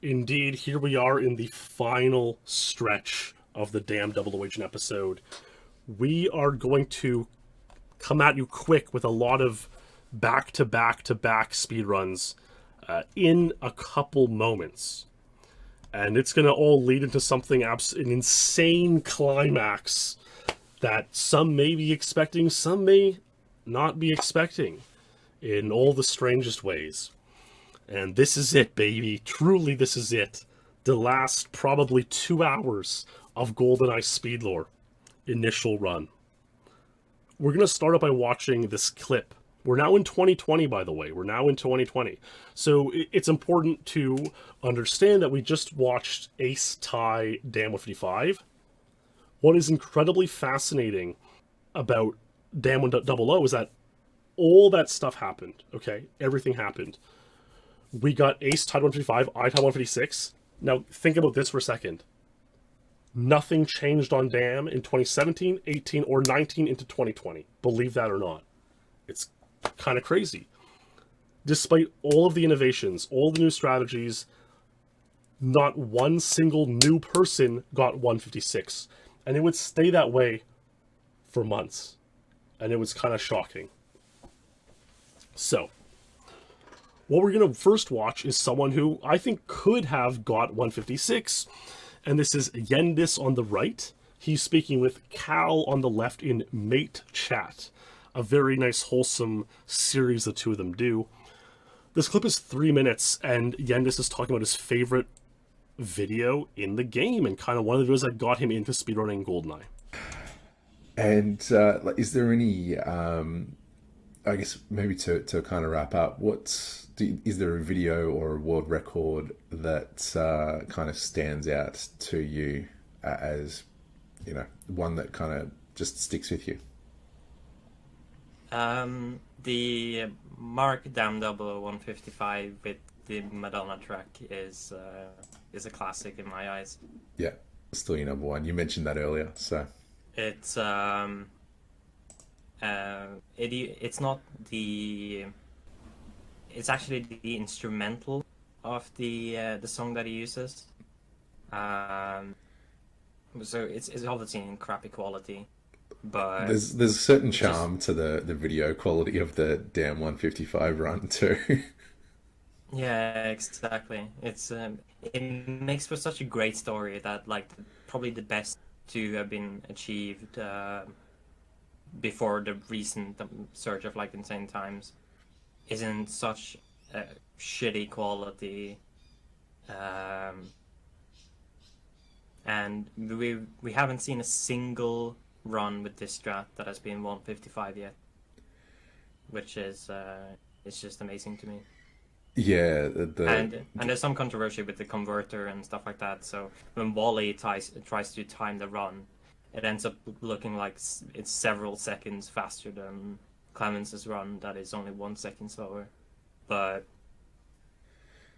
Indeed, here we are in the final stretch of the damn Double Agent episode. We are going to come at you quick with a lot of back-to-back-to-back speedruns in a couple moments. And it's going to all lead into something, an insane climax that some may be expecting, some may not be expecting, in all the strangest ways. And this is it, baby. Truly, this is it. The last probably 2 hours of GoldenEye SpeedLore initial run. We're going to start out by watching this clip. We're now in 2020, by the way. We're now in 2020. So it's important to understand that we just watched Ace tie Dam 155. What is incredibly fascinating about Dam 100 is that all that stuff happened, okay? Everything happened. We got Ace tied 155, I tied 156. Now, think about this for a second. Nothing changed on Dam in 2017, 18, or 19 into 2020. Believe that or not. It's kind of crazy. Despite all of the innovations, all the new strategies, not one single new person got 156. And it would stay that way for months. And it was kind of shocking. So, what we're going to first watch is someone who I think could have got 156. And this is Yendis on the right. He's speaking with Cal on the left in Mate Chat. A very nice, wholesome series the two of them do. This clip is 3 minutes, and Yendis is talking about his favorite video in the game, and kind of one of the videos that got him into speedrunning GoldenEye. And is there any, I guess maybe to kind of wrap up, is there a video or a world record that kind of stands out to you as, one that kind of just sticks with you? The Mark Dam 155 with the Madonna track is a classic in my eyes. Yeah, still your number one. You mentioned that earlier, so it's it's not the, it's actually the instrumental of the song that he uses. So it's obviously in crappy quality. But there's a certain charm to the video quality of the Dam 155 run too. Yeah, exactly. It makes for such a great story that probably the best to have been achieved before the recent surge of Insane Times is in such shitty quality, and we haven't seen a single run with this strat that has been 155 yet, which is it's just amazing to me. Yeah, and there's some controversy with the converter and stuff like that. So when Wally tries to time the run, it ends up looking like it's several seconds faster than Clemens' run that is only 1 second slower. But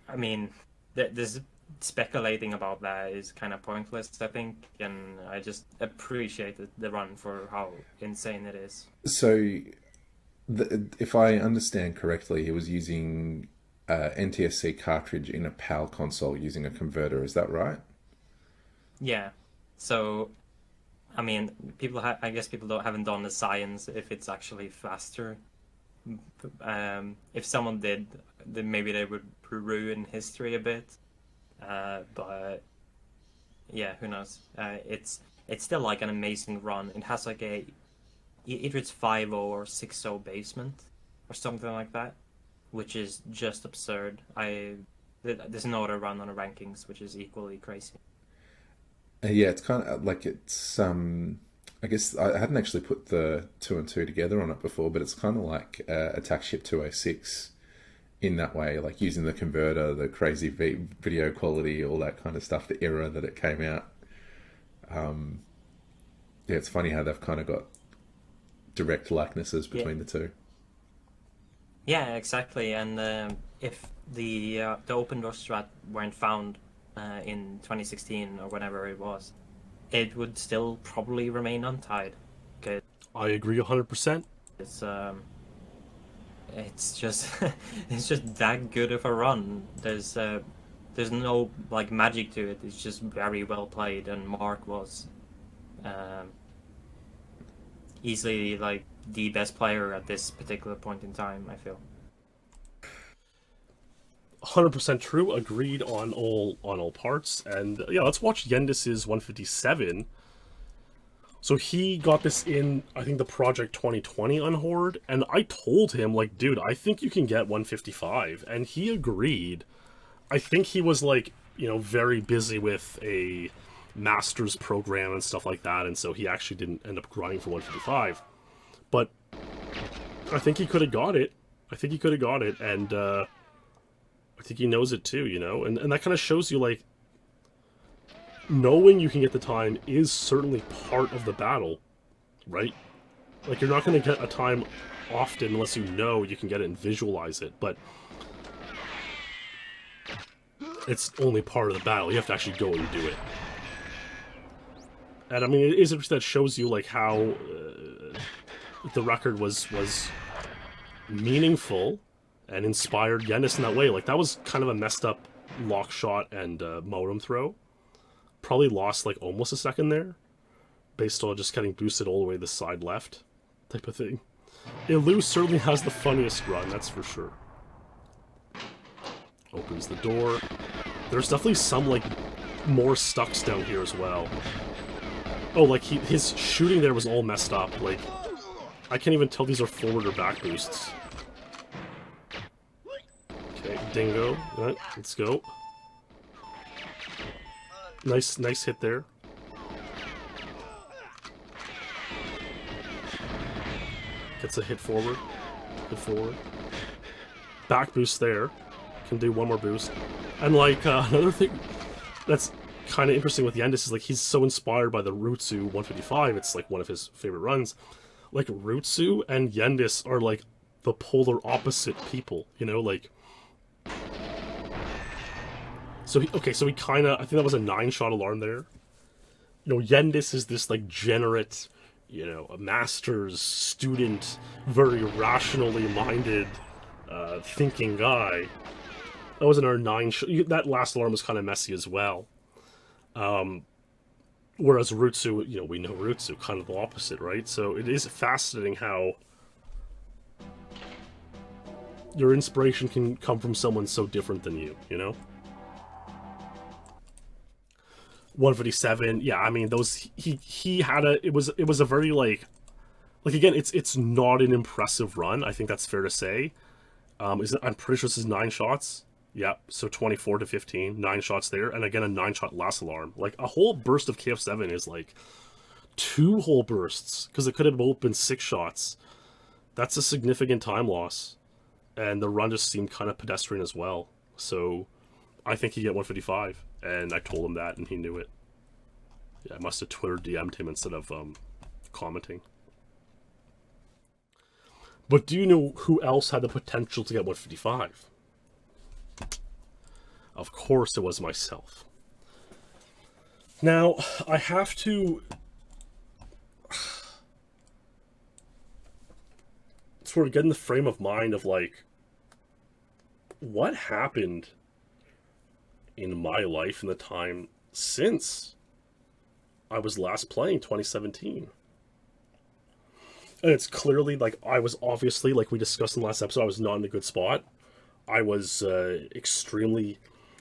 I mean, there's speculating about that is kind of pointless, I think, and I just appreciated the run for how insane it is. So, if I understand correctly, he was using NTSC cartridge in a PAL console using a converter. Is that right? Yeah. So, I mean, I guess people haven't done the science if it's actually faster. If someone did, then maybe they would ruin history a bit. But yeah, who knows? It's still like an amazing run. It has like either it's 5.0 or 6.0 basement or something like that, which is just absurd. There's no other run on the rankings which is equally crazy. Yeah, it's kind of like it's I guess I hadn't actually put the 2 and 2 together on it before, but it's kind of like Attack Ship 206 in that way, like using the converter, the crazy video quality, all that kind of stuff, the era that it came out. Yeah, it's funny how they've kind of got direct likenesses between the two. Yeah, exactly. And if the open door strat weren't found in 2016 or whenever it was, it would still probably remain untied. I agree 100%. It's just it's just that good of a run. There's there's no like magic to it. It's just very well played, and Mark was easily like the best player at this particular point in time, I feel. 100% true. Agreed on all parts. And yeah, let's watch Yendis's 157. So he got this in, I think, the Project 2020 on Horde, and I told him, like, dude, I think you can get 155, and he agreed. I think he was, like, you know, very busy with a master's program and stuff like that, and so he actually didn't end up grinding for 155. But I think he could have got it. And I think he knows it too, you know? And that kind of shows you, like, knowing you can get the time is certainly part of the battle, right? Like, you're not going to get a time often unless you know you can get it and visualize it, but it's only part of the battle. You have to actually go and do it. And, I mean, it is interesting that shows you, like, how the record was meaningful and inspired Yendis in that way. Like, that was kind of a messed up lock shot and modem throw. Probably lost like almost a second there, based on just getting boosted all the way to the side left type of thing. Ilu certainly has the funniest run, that's for sure. Opens the door. There's definitely some like more stucks down here as well. Oh, like his shooting there was all messed up. Like, I can't even tell these are forward or back boosts. Okay, dingo. Right, let's go. Nice hit there. Gets a hit forward. Back boost there. Can do one more boost. And like, another thing that's kind of interesting with Yendis is like, he's so inspired by the Rutsu 155. It's like one of his favorite runs. Like, Rutsu and Yendis are like the polar opposite people, you know, like... So he kind of, I think that was a 9-shot alarm there. You know, Yendis is this, like, generate, you know, a master's student, very rationally minded, thinking guy. That was another 9-shot. That last alarm was kind of messy as well. Whereas Rutsu, you know, we know Rutsu, kind of the opposite, right? So it is fascinating how your inspiration can come from someone so different than you, you know? 157, yeah, I mean, those, he had a, it was a very, like again, it's not an impressive run, I think that's fair to say. I'm pretty sure this is 9 shots, yeah, so 24 to 15, 9 shots there, and again, a 9-shot last alarm. Like, a whole burst of KF7 is, like, 2 whole bursts, because it could have both been 6 shots. That's a significant time loss, and the run just seemed kind of pedestrian as well, so I think he get 155. And I told him that, and he knew it. Yeah, I must have Twitter DM'd him instead of commenting. But do you know who else had the potential to get 155? Of course it was myself. Now, I have to sort of get in the frame of mind of, like, what happened in my life in the time since I was last playing 2017. And it's clearly, like, I was obviously, like we discussed in the last episode, I was not in a good spot. I was extremely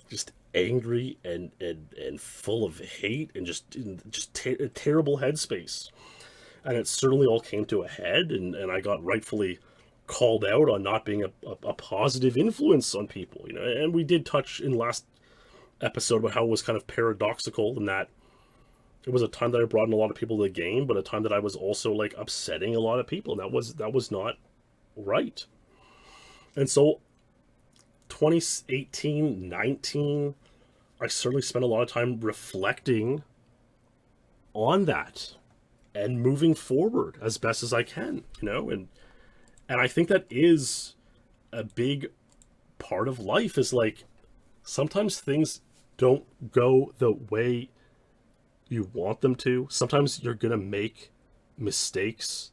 just angry and full of hate and just a terrible headspace. And it certainly all came to a head, and I got rightfully called out on not being a positive influence on people, you know. And we did touch in last episode about how it was kind of paradoxical in that it was a time that I brought in a lot of people to the game, but a time that I was also, like, upsetting a lot of people, and that was not right. And so 2018, 19, I certainly spent a lot of time reflecting on that and moving forward as best as I can, you know, and I think that is a big part of life, is like, sometimes things don't go the way you want them to. Sometimes you're gonna make mistakes,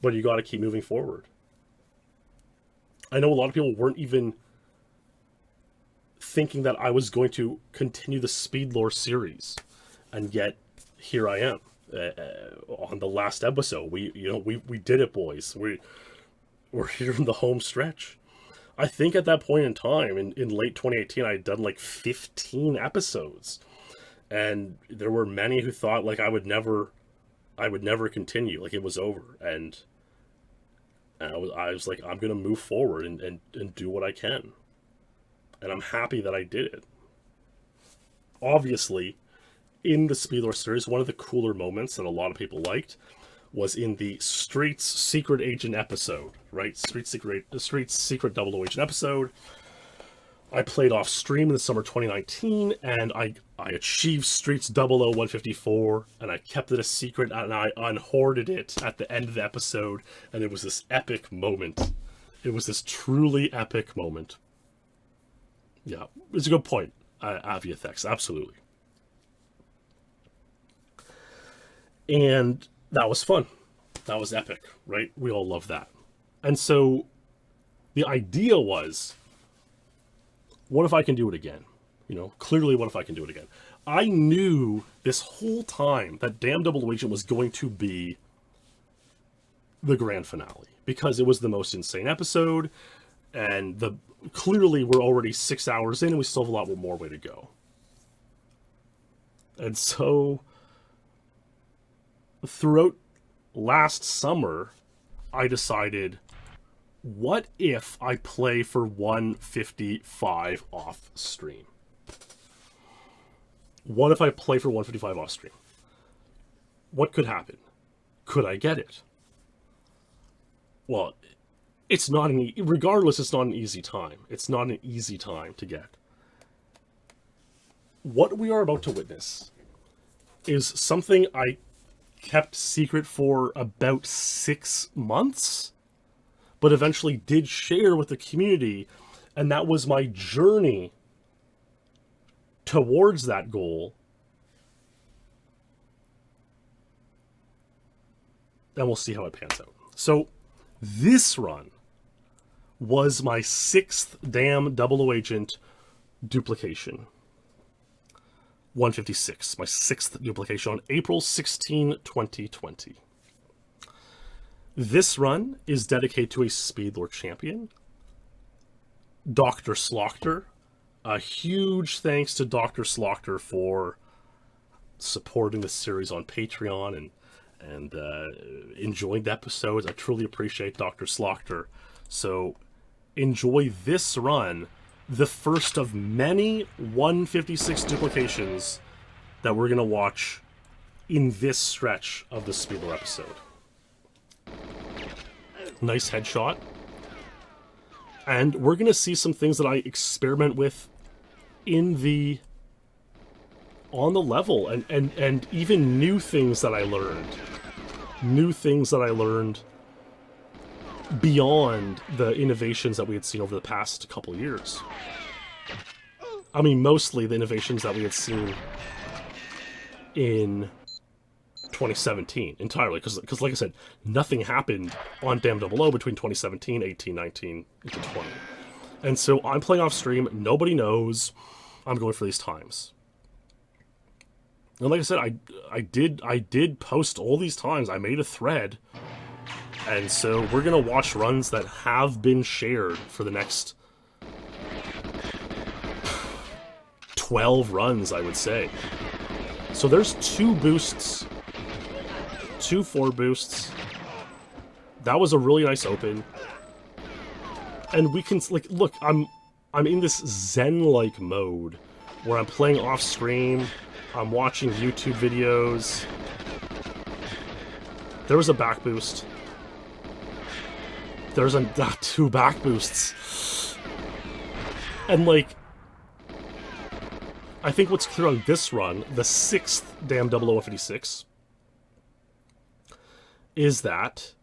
but you gotta keep moving forward. I know a lot of people weren't even thinking that I was going to continue the SpeedLore series, and yet here I am on the last episode. We did it, boys. We're here in the home stretch. I think at that point in time, in late 2018, I had done like 15 episodes, and there were many who thought like I would never continue, like it was over, and I was like, I'm gonna move forward and do what I can. And I'm happy that I did it. Obviously, in the SpeedLore series, one of the cooler moments that a lot of people liked was in the Streets Secret Agent episode, right? The Streets Secret Double O Agent episode. I played off stream in the summer 2019, and I achieved Streets 00154, and I kept it a secret, and I unhoarded it at the end of the episode, and it was this epic moment. It was this truly epic moment. Yeah, it's a good point, Aviathex, absolutely. And that was fun. That was epic, right? We all love that. And so the idea was, what if I can do it again? Clearly, what if I can do it again? I knew this whole time that Damn Double Agent was going to be the grand finale, because it was the most insane episode, and clearly we're already 6 hours in, and we still have a lot more way to go. And so throughout last summer, I decided, what if I play for 155 off stream? What if I play for 155 off stream? What could happen? Could I get it? Well, it's not regardless, it's not an easy time. It's not an easy time to get. What we are about to witness is something I kept secret for about 6 months, but eventually did share with the community, and that was my journey towards that goal. And we'll see how it pans out. So this run was my 6th Damn Double O Agent duplication. 156, my 6th duplication on April 16, 2020. This run is dedicated to a SpeedLore champion, Dr. Slochter. A huge thanks to Dr. Slochter for supporting the series on Patreon and enjoying the episodes. I truly appreciate Dr. Slochter. So enjoy this run, the first of many 156 duplications that we're going to watch in this stretch of the SpeedLore episode. Nice headshot. And we're going to see some things that I experiment with on the level, and even new things that I learned. New things that I learned beyond the innovations that we had seen over the past couple years. I mean, mostly the innovations that we had seen in 2017 entirely, because like I said, nothing happened on Damn Double O between 2017, 18, 19, into 20. And so I'm playing off stream, nobody knows I'm going for these times. And like I said, I did post all these times. I made a thread. And so we're going to watch runs that have been shared for the next 12 runs, I would say. So there's 2 boosts, 2 forward boosts. That was a really nice open. And we can, like, look, I'm in this zen-like mode where I'm playing off stream, I'm watching YouTube videos. There was a back boost. There's 2 back boosts. And, like, I think what's clear on this run, the 6th Damn 00156, is that,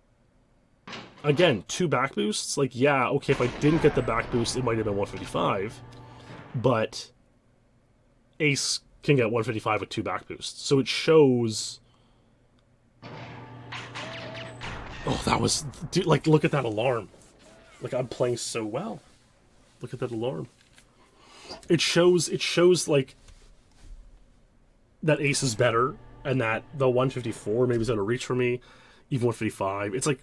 again, 2 back boosts. Like, yeah, okay, if I didn't get the back boost, it might have been 155. But Ace can get 155 with 2 back boosts. So it shows... Oh, that was... Dude, like, look at that alarm. Like, I'm playing so well. Look at that alarm. it shows like that Ace is better, and that the 154 maybe is out of reach for me, even 155. It's like,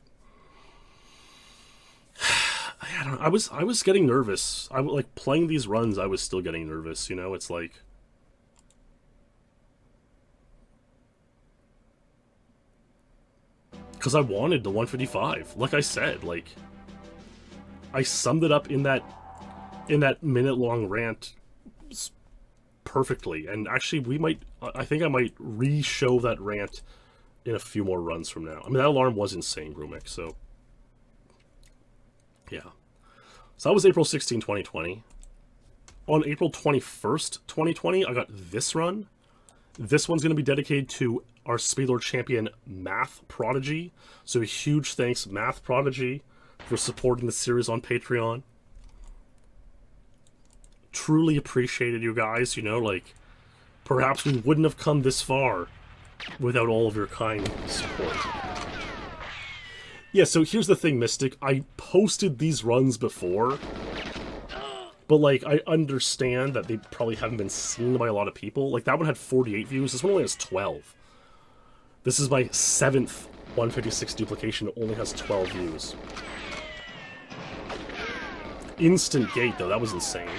I don't know. I was getting nervous. I like playing these runs. I was still getting nervous. You know, it's like, because I wanted the 155. Like I said, like I summed it up in that minute-long rant perfectly. And actually, I think I might re-show that rant in a few more runs from now. I mean, that alarm was insane, Grumik, so yeah. So that was April 16, 2020. On April 21st, 2020, I got this run. This one's going to be dedicated to our SpeedLore champion, Math Prodigy. So a huge thanks, Math Prodigy, for supporting the series on Patreon. Truly appreciated you guys, you know, like, perhaps we wouldn't have come this far without all of your kind support. Yeah, so here's the thing, Mystic. I posted these runs before, but, like, I understand that they probably haven't been seen by a lot of people. Like, that one had 48 views. This one only has 12. This is my 7th 156 duplication. It only has 12 views. Instant gate, though. That was insane.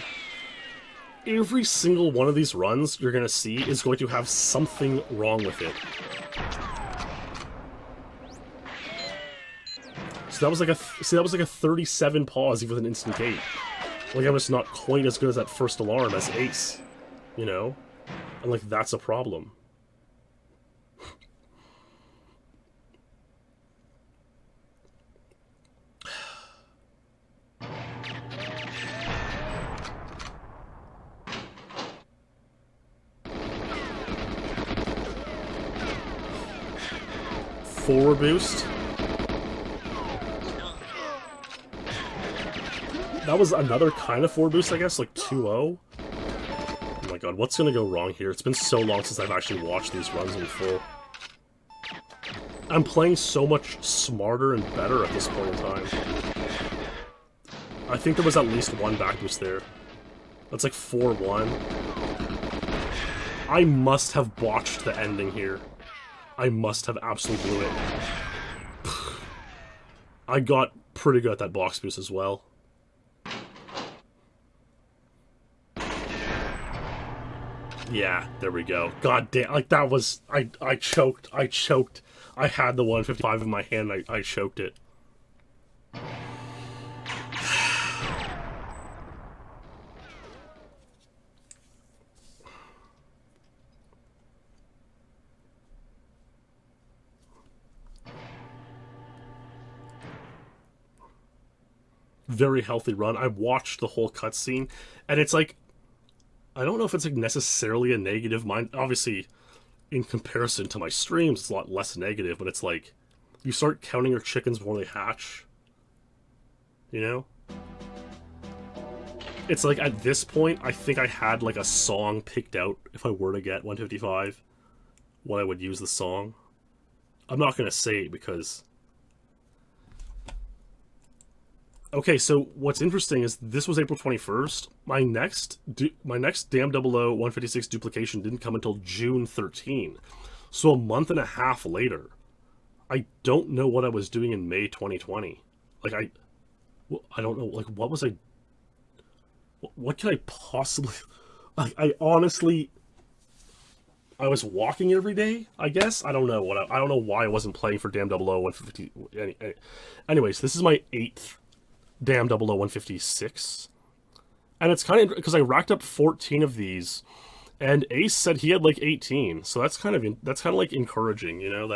Every single one of these runs you're going to see is going to have something wrong with it. So that was like a 37 pause even with an instant gate. Like, I'm just not quite as good as that first alarm as Ace, you know? And, like, that's a problem. Forward boost. That was another kind of forward boost, I guess, like 2-0. Oh my god, what's gonna go wrong here? It's been so long since I've actually watched these runs in full. I'm playing so much smarter and better at this point in time. I think there was at least one back boost there. That's like 4-1. I must have botched the ending here. I must have absolutely blew it. I got pretty good at that box boost as well. Yeah, there we go. God damn, like that was, I choked. I had the 155 in my hand, I choked it. Very healthy run. I watched the whole cutscene, and it's like, I don't know if it's like necessarily a negative. Mine, obviously, in comparison to my streams, it's a lot less negative, but it's like, you start counting your chickens before they hatch. You know? It's like, at this point, I think I had like a song picked out, if I were to get 155, what I would use the song. I'm not going to say it because... Okay, so what's interesting is this was April 21st. My next Damn 00 156 duplication didn't come until June 13. So a month and a half later. I don't know what I was doing in May 2020. Like, I don't know. Like, what was I... What can I possibly... I honestly... I was walking every day, I guess? I don't know. I don't know why I wasn't playing for Damn 00 150... Anyways, this is my 8th Damn 00 156. And it's kind of... Because I racked up 14 of these, and Ace said he had like 18. So that's kind of like encouraging, you know,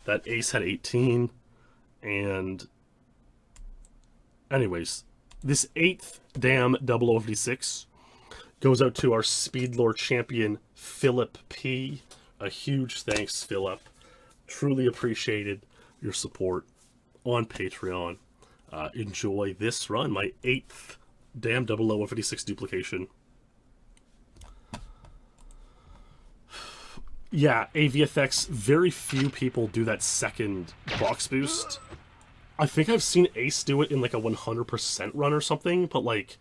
that Ace had 18. And... Anyways, this 8th Damn 0056 goes out to our SpeedLore champion, Philip P. A huge thanks, Philip. Truly appreciated your support on Patreon. Enjoy this run, my 8th Damn 00 156 duplication. Yeah, AVFX, very few people do that second box boost. I think I've seen Ace do it in like a 100% run or something, but like...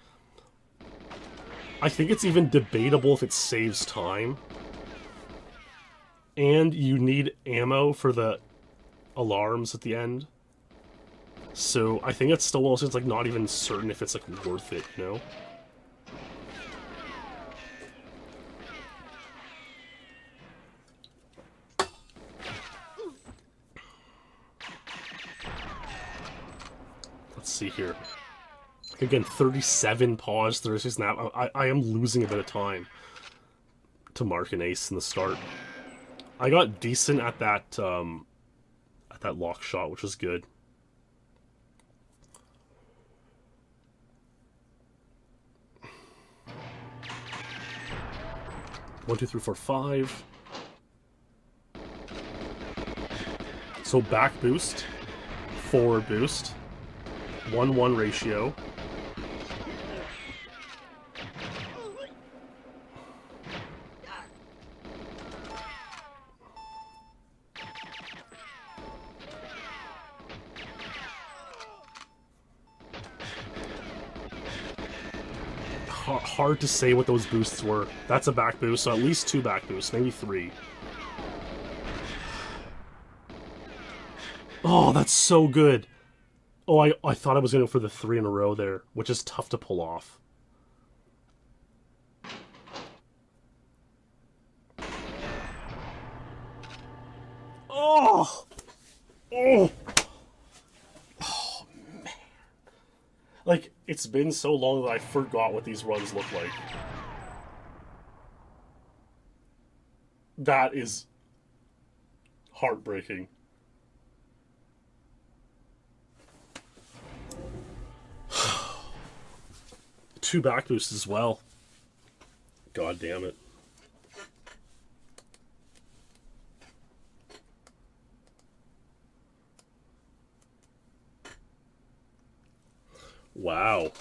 I think it's even debatable if it saves time. And you need ammo for the alarms at the end. So I think it's still also, it's like not even certain if it's like worth it, you know? Let's see here. Again, 37 pause, 36 snap. I am losing a bit of time to mark an ace in the start. I got decent at that lock shot, which was good. One, two, three, four, five. So back boost, forward boost, 1-1 ratio. Hard to say what those boosts were. That's a back boost, so at least 2 back boosts, maybe 3. Oh, that's so good. Oh, I thought I was going for the 3 in a row there, which is tough to pull off. Oh! Oh! Oh, man. Like, it's been so long that I forgot what these runs look like. That is heartbreaking. Two back boosts as well. God damn it. Wow.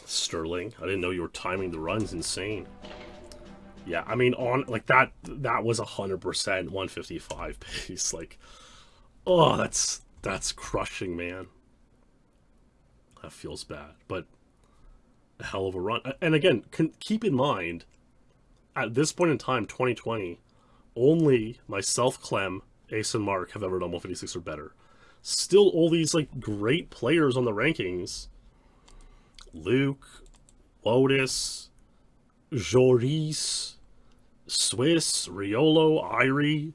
Sterling, I didn't know you were timing the runs. Insane. Yeah, I mean, on like that was 100% 155 pace. Like, oh, that's crushing, man. That feels bad, but a hell of a run. And again, keep in mind, at this point in time, 2020, only myself, Clem, Ace, and Mark have ever done 156 or better. Still, all these like great players on the rankings: Luke, Lotus, Joris, Swiss, Riolo, Irie.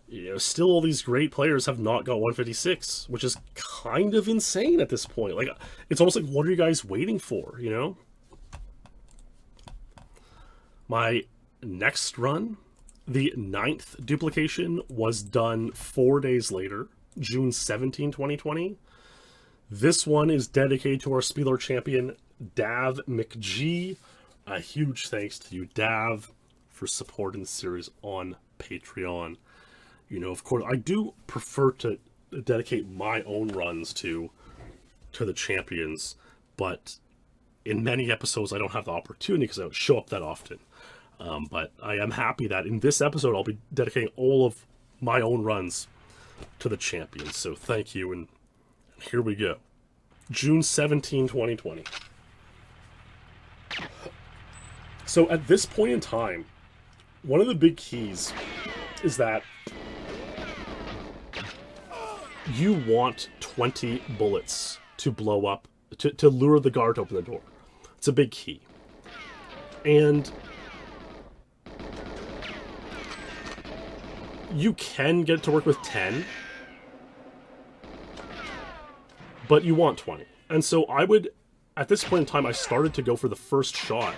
You know, still all these great players have not got 156, which is kind of insane at this point. Like, it's almost like, what are you guys waiting for, you know? My next run, the 9th duplication, was done 4 days later, June 17, 2020. This one is dedicated to our SpeedLore champion, Dav McG. A huge thanks to you, Dav, for supporting the series on Patreon. You know, of course, I do prefer to dedicate my own runs to the champions, but in many episodes I don't have the opportunity because I don't show up that often. But I am happy that in this episode I'll be dedicating all of my own runs to the champions. So thank you, and here we go. June 17, 2020. So at this point in time, one of the big keys is that you want 20 bullets to blow up, to lure the guard to open the door. It's a big key. And you can get it to work with 10, but you want 20. And so I would, at this point in time, I started to go for the first shot.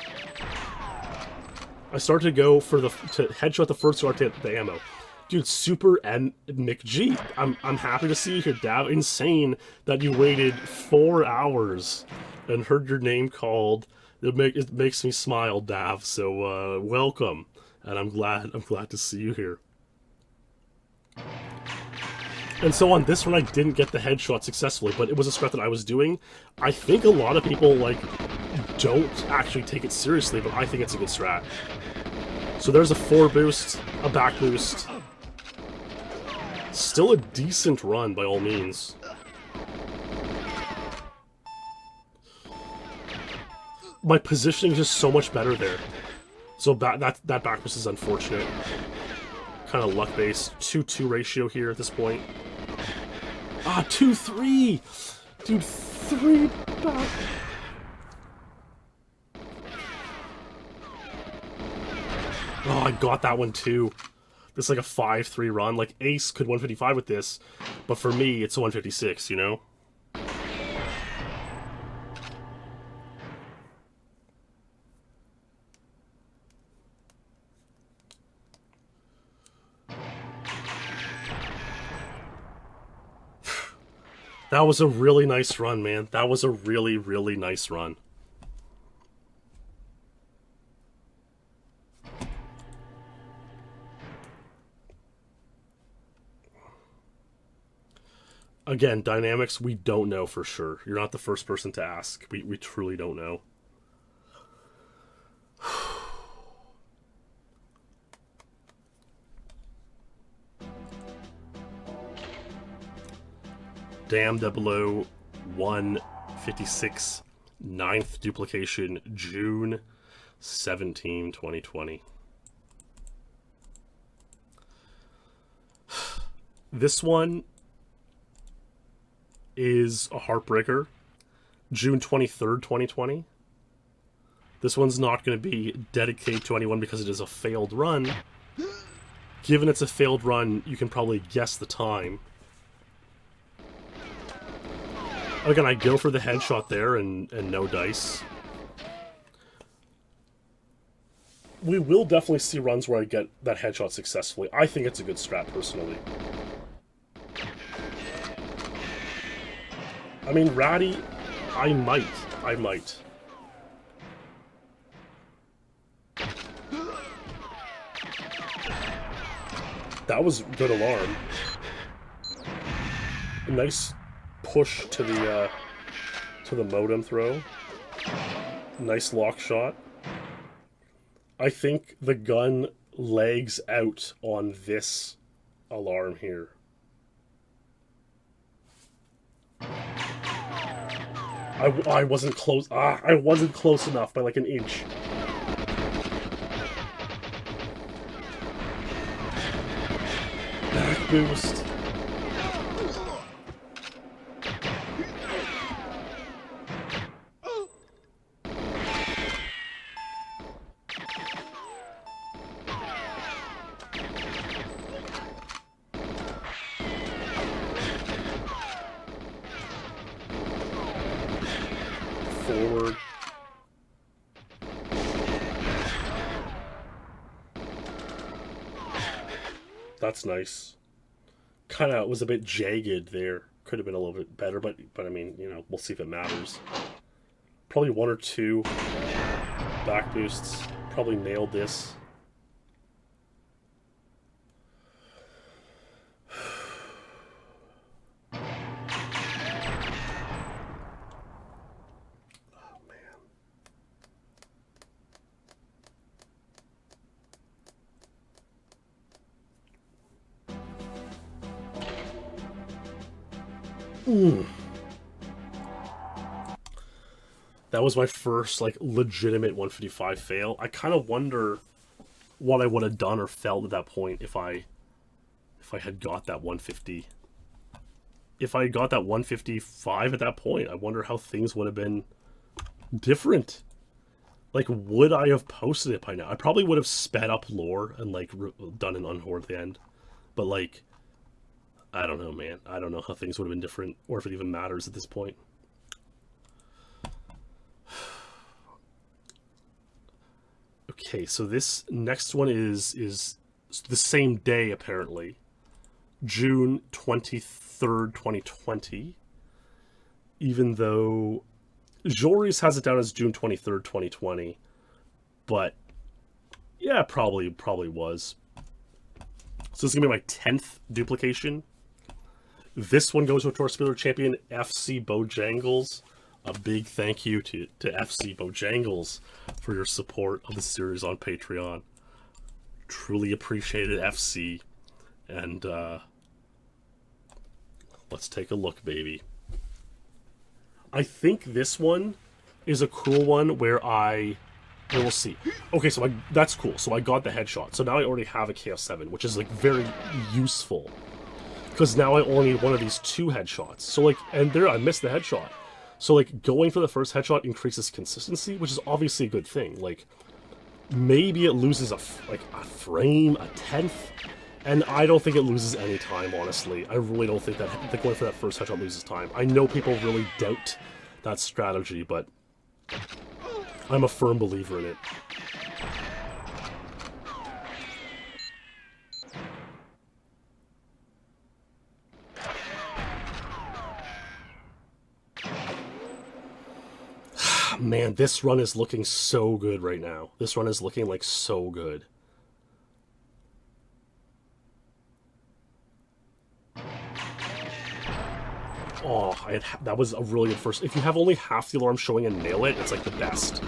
I started to go for to headshot the first shot to hit the ammo. Dude, Super and McG, I'm happy to see you here, Dav. Insane that you waited 4 hours and heard your name called. It makes me smile, Dav. So welcome, and I'm glad to see you here. And so on this one, I didn't get the headshot successfully, but it was a strat that I was doing. I think a lot of people like don't actually take it seriously, but I think it's a good strat. So there's a 4 boost, a back boost. Still a decent run by all means. my positioning is just so much better there. So that back boost is unfortunate. Kind of luck based. 2-2 ratio here at this point. Ah, 2-3! Dude, 3 back. Oh, I got that one too. This is like a 5-3 run. Like, Ace could 155 with this, but for me, it's 156, you know? That was a really nice run, man. That was a really, really nice run. Again, dynamics, we don't know for sure. You're not the first person to ask. We truly don't know. Damn 00156, 9th duplication, June 17, 2020. This one is a heartbreaker. June 23rd, 2020. This one's not going to be dedicated to anyone because it is a failed run. Given it's a failed run, you can probably guess the time. Again, I go for the headshot there and no dice. We will definitely see runs where I get that headshot successfully. I think it's a good strat, personally. I mean, Ratty, I might. That was good alarm. A nice push to the modem throw. Nice lock shot. I think the gun lags out on this alarm here. I wasn't close. I wasn't close enough by like an inch. Back boost. Forward. That's nice. Kind of was a bit jagged there. Could have been a little bit better, but I mean, you know, we'll see if it matters. Probably 1 or 2 back boosts. Probably nailed this. That was my first, like, legitimate 155 fail. I kind of wonder what I would have done or felt at that point if I had got that 150. If I got that 155 at that point, I wonder how things would have been different. Like, would I have posted it by now? I probably would have sped up lore and, like, done an unhoard at the end. But, like, I don't know, man. I don't know how things would have been different or if it even matters at this point. Okay, so this next one is the same day, apparently. June 23rd, 2020. Even though Joris has it down as June 23rd, 2020. But, yeah, probably was. So this is going to be my 10th duplication. This one goes to our SpeedLore champion, FC Bojangles. A big thank you to FC Bojangles for your support of the series on Patreon. Truly appreciate it, FC. And let's take a look, baby. I think this one is a cool one where we'll see. Okay, so that's cool. So I got the headshot. So now I already have a KF7, which is like very useful. Because now I only need one of these 2 headshots. So like, and there I missed the headshot. So like, going for the first headshot increases consistency, which is obviously a good thing. Like, maybe it loses a frame, a tenth, and I don't think it loses any time, honestly. I really don't think that going for that first headshot loses time. I know people really doubt that strategy, but I'm a firm believer in it. Man, this run is looking so good right now. This run is looking like so good. Oh, that was a really good first. If you have only half the alarm showing and nail it, it's like the best.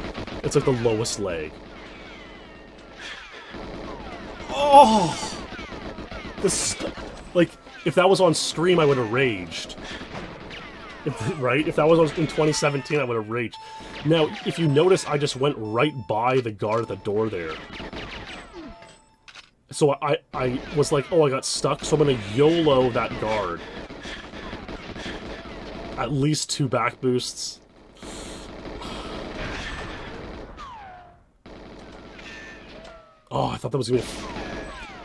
It's like the lowest lag. Oh! Like, if that was on stream, I would have raged. Right? If that was in 2017, I would have raged. Now, if you notice, I just went right by the guard at the door there. So I was like, oh, I got stuck, so I'm gonna YOLO that guard. At least 2 back boosts. Oh, I thought that was gonna be...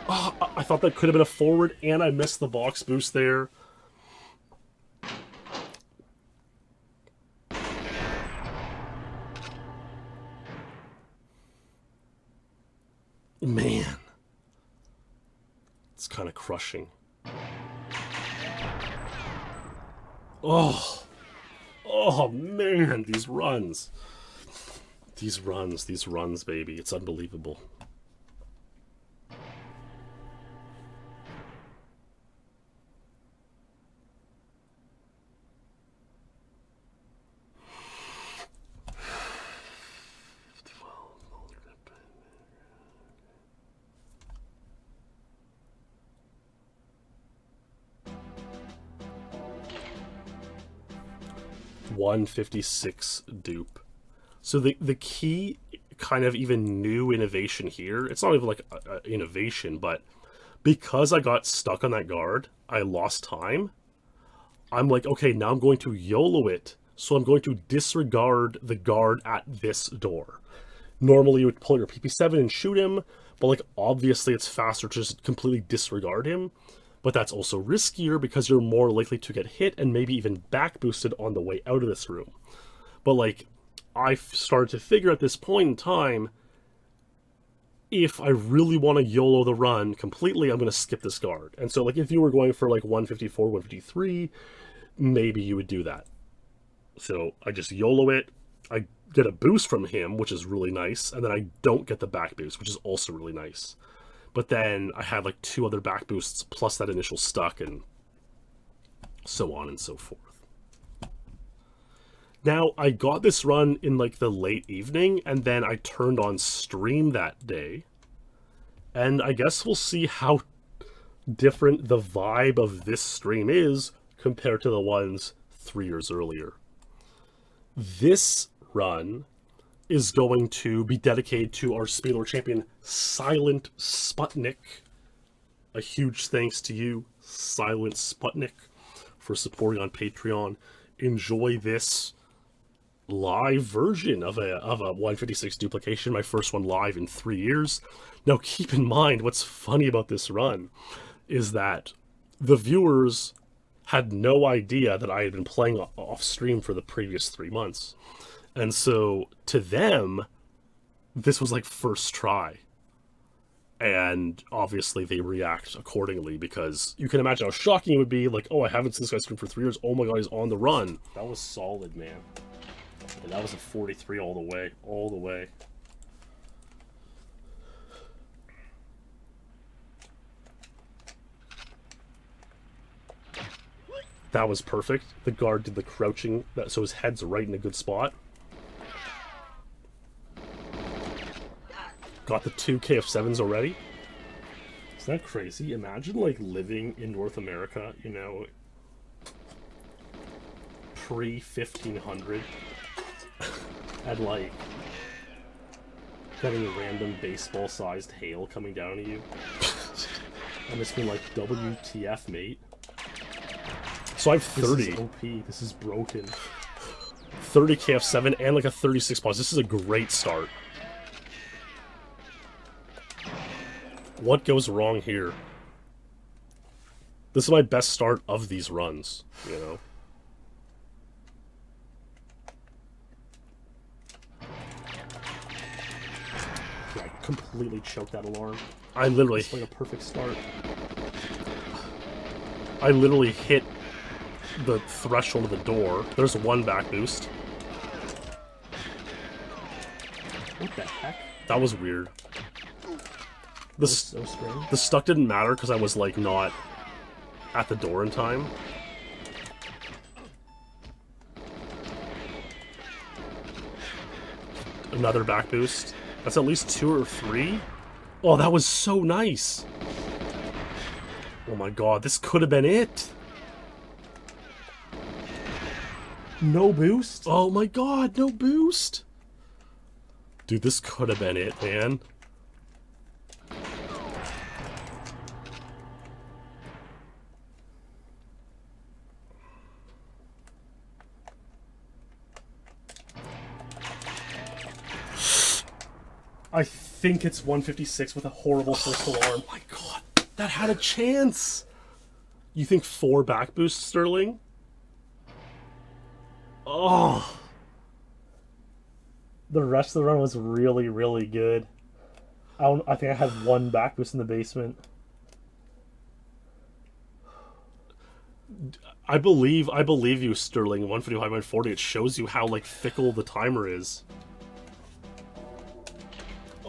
Oh, I thought that could have been a forward, and I missed the box boost there. Man. It's kind of crushing. Oh. Oh, man, these runs. These runs, baby. It's unbelievable. $156 dupe. So the key kind of even new innovation here, it's not even like a innovation, but because I got stuck on that guard, I lost time. I'm like, okay, now I'm going to YOLO it, so I'm going to disregard the guard at this door. Normally you would pull your PP7 and shoot him, but like obviously it's faster to just completely disregard him. But that's also riskier because you're more likely to get hit and maybe even back boosted on the way out of this room. But like, I started to figure at this point in time, if I really want to YOLO the run completely, I'm going to skip this guard. And so like, if you were going for like 154, 153, maybe you would do that. So I just YOLO it, I get a boost from him, which is really nice, and then I don't get the back boost, which is also really nice. But then I had like 2 other back boosts plus that initial stuck and so on and so forth. Now, I got this run in like the late evening and then I turned on stream that day. And I guess we'll see how different the vibe of this stream is compared to the ones 3 years earlier. This run is going to be dedicated to our SpeedLore champion, Silent Sputnik. A huge thanks to you, Silent Sputnik, for supporting on Patreon. Enjoy this live version of a 156 duplication, my first one live in 3 years. Now keep in mind, what's funny about this run is that the viewers had no idea that I had been playing off stream for the previous 3 months. And so, to them, this was like first try. And obviously they react accordingly because you can imagine how shocking it would be, like, oh, I haven't seen this guy stream for 3 years, oh my god, he's on the run. That was solid, man. And that was a 43 all the way, all the way. That was perfect. The guard did the crouching, so his head's right in a good spot. Got the 2 KF7s already. Isn't that crazy? Imagine, like, living in North America, you know, pre-1500. and like getting a random baseball-sized hail coming down on you. And this being like, WTF, mate. So I have 30. This is OP. This is broken. 30 KF7 and like a 36 pause. This is a great start. What goes wrong here? This is my best start of these runs, you know? Yeah, I completely choked that alarm. I literally... It's like a perfect start. I literally hit the threshold of the door. There's one back boost. What the heck? That was weird. The stuck didn't matter because I was like not at the door in time. Another back boost. That's at least 2 or 3. Oh, that was so nice. Oh my god, this could have been it. No boost? Oh my god, no boost. Dude, this could have been it, man. I think it's 156 with a horrible first alarm. Oh my god, that had a chance. You think 4 back boosts, Sterling? Oh. The rest of the run was really, really good. I think I had 1 back boost in the basement. I believe you, Sterling. 155, 140. It shows you how like fickle the timer is.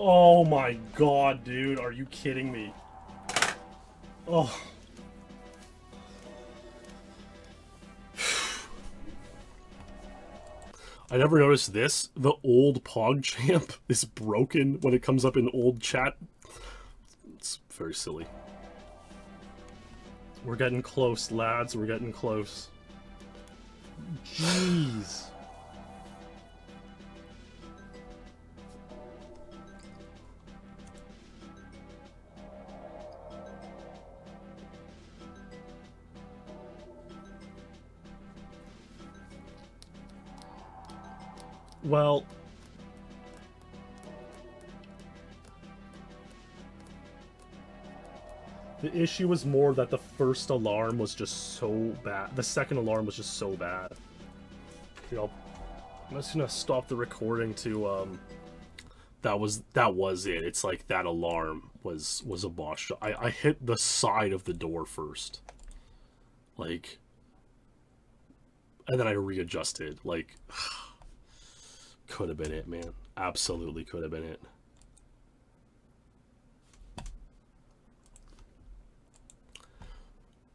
Oh my god, dude, are you kidding me? Oh. I never noticed this. The old PogChamp is broken when it comes up in old chat. It's very silly. We're getting close, lads. We're getting close. Jeez. Well, the issue was more that the first alarm was just so bad. The second alarm was just so bad. You know, I'm just gonna stop the recording to that was it. It's like that alarm was a boss shot. I hit the side of the door first. Like, and then I readjusted. Like, could have been it, man. Absolutely could have been it.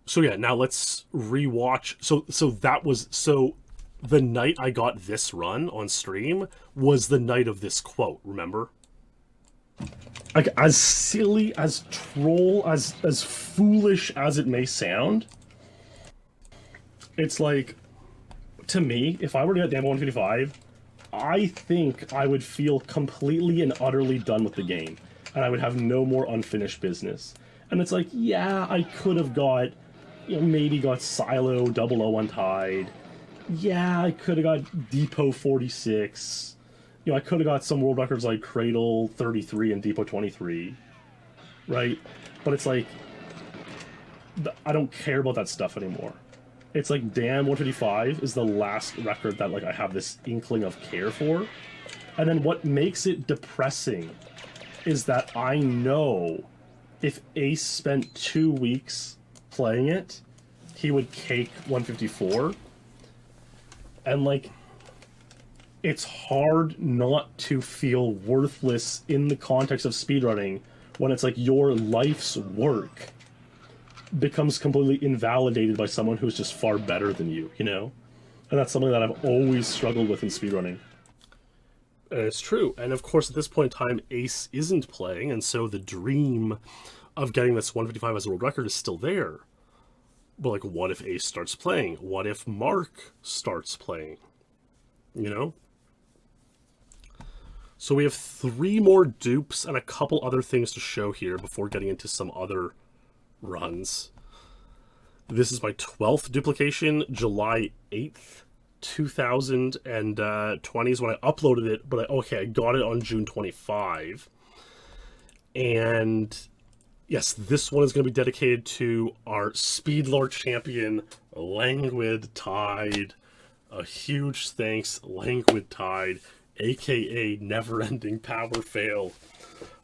So yeah, now let's rewatch. So that was, so the night I got this run on stream was the night of this quote, remember? Like, as silly, as troll, as foolish as it may sound, it's like, to me, if I were to get Damn 155, I think I would feel completely and utterly done with the game, and I would have no more unfinished business. And it's like, yeah, I could have got, you know, maybe got Silo 00 Untied. Yeah, I could have got Depot 46. You know, I could have got some world records like Cradle 33 and Depot 23. Right? But it's like, I don't care about that stuff anymore. It's like, damn, 155 is the last record that like I have this inkling of care for. And then what makes it depressing is that I know if Ace spent 2 weeks playing it, he would cake 154. And like, it's hard not to feel worthless in the context of speedrunning when it's like your life's work becomes completely invalidated by someone who's just far better than you, you know? And that's something that I've always struggled with in speedrunning. And it's true. And of course, at this point in time, Ace isn't playing, and so the dream of getting this 155 as a world record is still there. But like, what if Ace starts playing? What if Mark starts playing? You know? So we have 3 more dupes and a couple other things to show here before getting into some other runs. This is my 12th duplication, July 8th, 2020 is when I uploaded it, but I got it on June 25. And yes, this one is going to be dedicated to our SpeedLore champion, Languid Tide. A huge thanks, Languid Tide, aka Never Ending Power Fail,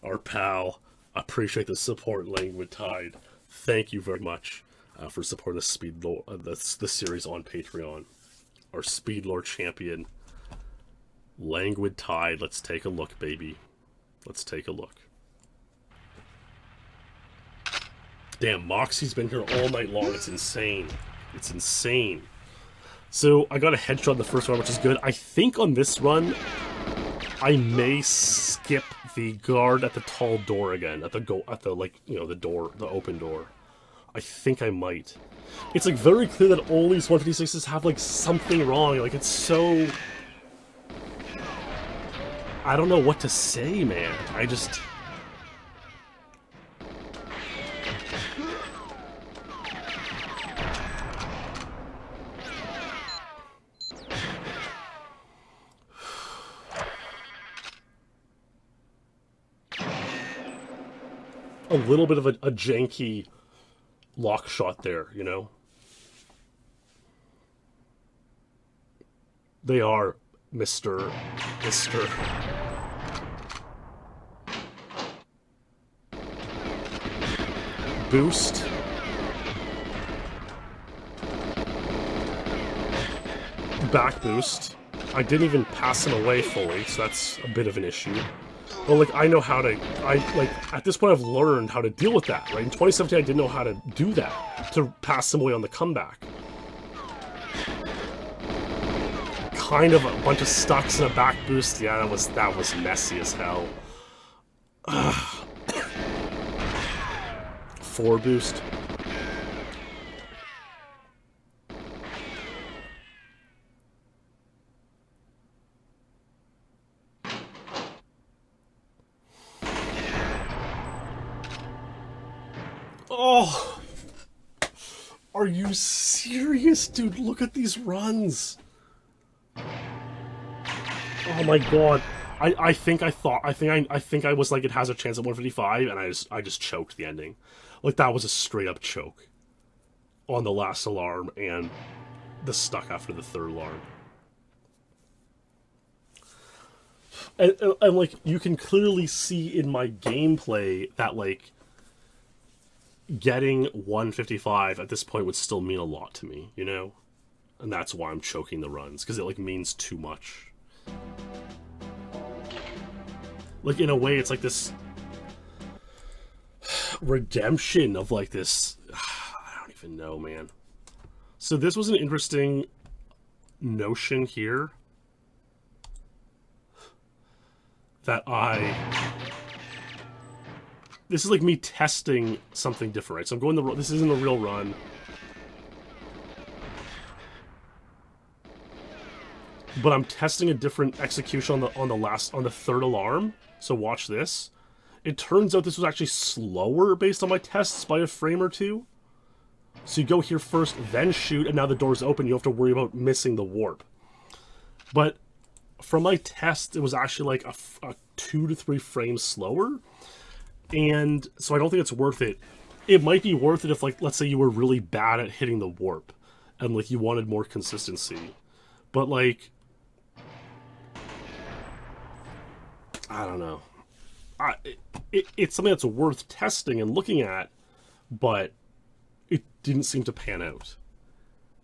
our pal. Appreciate the support, Languid Tide. Thank you very much for supporting the SpeedLore, the series on Patreon. Our SpeedLore champion, Languid Tide. Let's take a look, baby. Let's take a look. Damn, Moxie's been here all night long. It's insane. It's insane. So I got a headshot in the first run, which is good. I think on this run, I may skip the guard at the tall door again, at the the open door. I think I might. It's like very clear that all these 156s have like something wrong. Like it's so, I don't know what to say, man. I just. A little bit of a janky lock shot there, you know? They are Mr. Boost. Back boost. I didn't even pass him away fully, so that's a bit of an issue. But, like, I know how to, at this point I've learned how to deal with that, right? In 2017 I didn't know how to do that, to pass him away on the comeback. Kind of a bunch of stucks and a back boost, yeah, that was messy as hell. 4 boost. Oh, are you serious, dude? Look at these runs. Oh my god. I think I was like, it has a chance at 155, and I just choked the ending. Like, that was a straight up choke on the last alarm and the stuck after the third alarm. And like, you can clearly see in my gameplay that, like, getting 155 at this point would still mean a lot to me, you know? And that's why I'm choking the runs, because it, like, means too much. Like, in a way, it's like this redemption of, like, this... I don't even know, man. So this was an interesting notion here that this is like me testing something different, right? So I'm going this isn't a real run. But I'm testing a different execution on the third alarm. So watch this. It turns out this was actually slower based on my tests by a frame or two. So you go here first, then shoot, and now the door's open. You don't have to worry about missing the warp. But from my test, it was actually like a 2 to 3 frames slower. And so I don't think it's worth it. It might be worth it if, like, let's say you were really bad at hitting the warp and, like, you wanted more consistency. But, like, I don't know. It's something that's worth testing and looking at, but it didn't seem to pan out.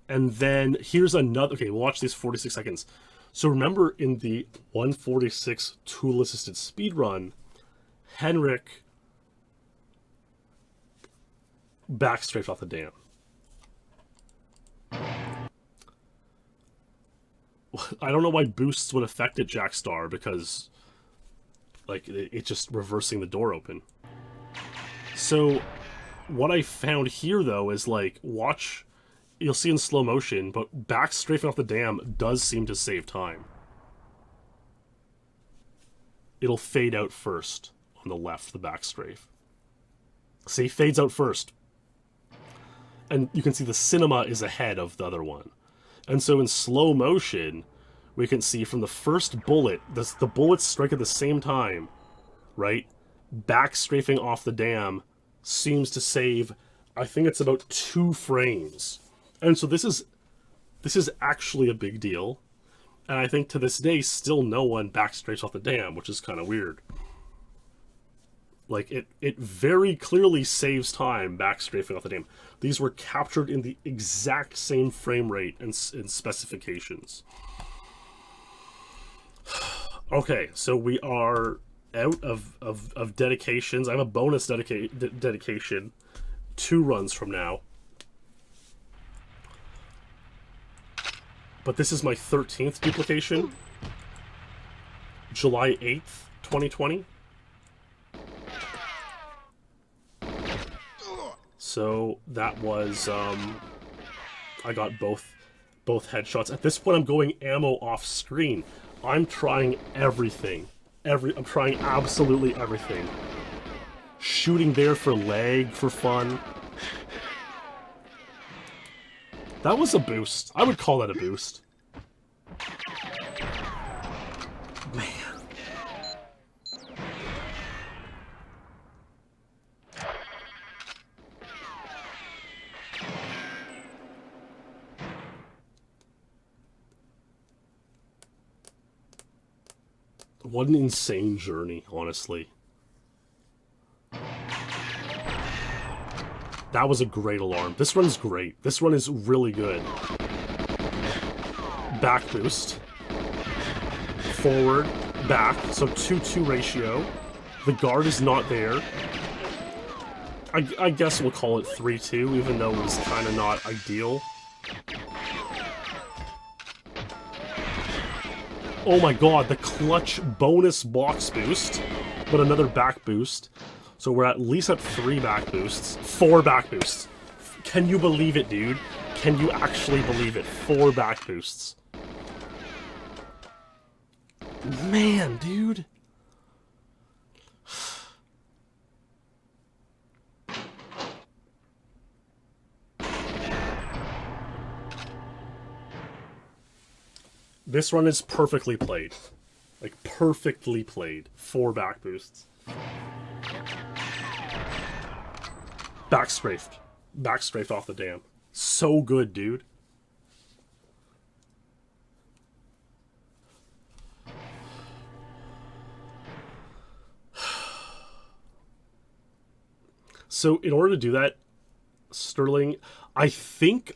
And then here's another... Okay, we'll watch these 46 seconds. So remember in the 146 tool-assisted speedrun, Henrik backstrafed off the dam. I don't know why boosts would affect it, Jackstar, because, like, it's just reversing the door open. So what I found here, though, is, like, watch... You'll see in slow motion, but backstrafing off the dam does seem to save time. it'll fade out first on the left, the back strafe. See, fades out first. And you can see the cinema is ahead of the other one. And so in slow motion, we can see from the first bullet, the bullets strike at the same time, right? Back strafing off the dam seems to save, I think it's about 2 frames. And so this is actually a big deal. And I think to this day, still no one back strafes off the dam, which is kind of weird. Like, it very clearly saves time back strafing off the dam. These were captured in the exact same frame rate and specifications. Okay, so we are out of dedications. I have a bonus dedication 2 runs from now. But this is my 13th duplication. July 8th, 2020. So that was, I got both headshots. At this point, I'm going ammo off screen. I'm trying everything. I'm trying absolutely everything. Shooting there for lag, for fun. That was a boost. I would call that a boost. Man. What an insane journey, honestly. That was a great alarm. This run is great. This run is really good. Back boost. Forward, back. So 2-2 ratio. The guard is not there. I guess we'll call it 3-2, even though it was kind of not ideal. Oh my god, the clutch bonus box boost, but another back boost. So we're at least at 3 back boosts. 4 back boosts. Can you believe it, dude? Can you actually believe it? 4 back boosts. Man, dude. This run is perfectly played. Like, perfectly played. 4 back boosts. Back strafed. Back strafed off the dam. So good, dude. So, in order to do that, Sterling, I think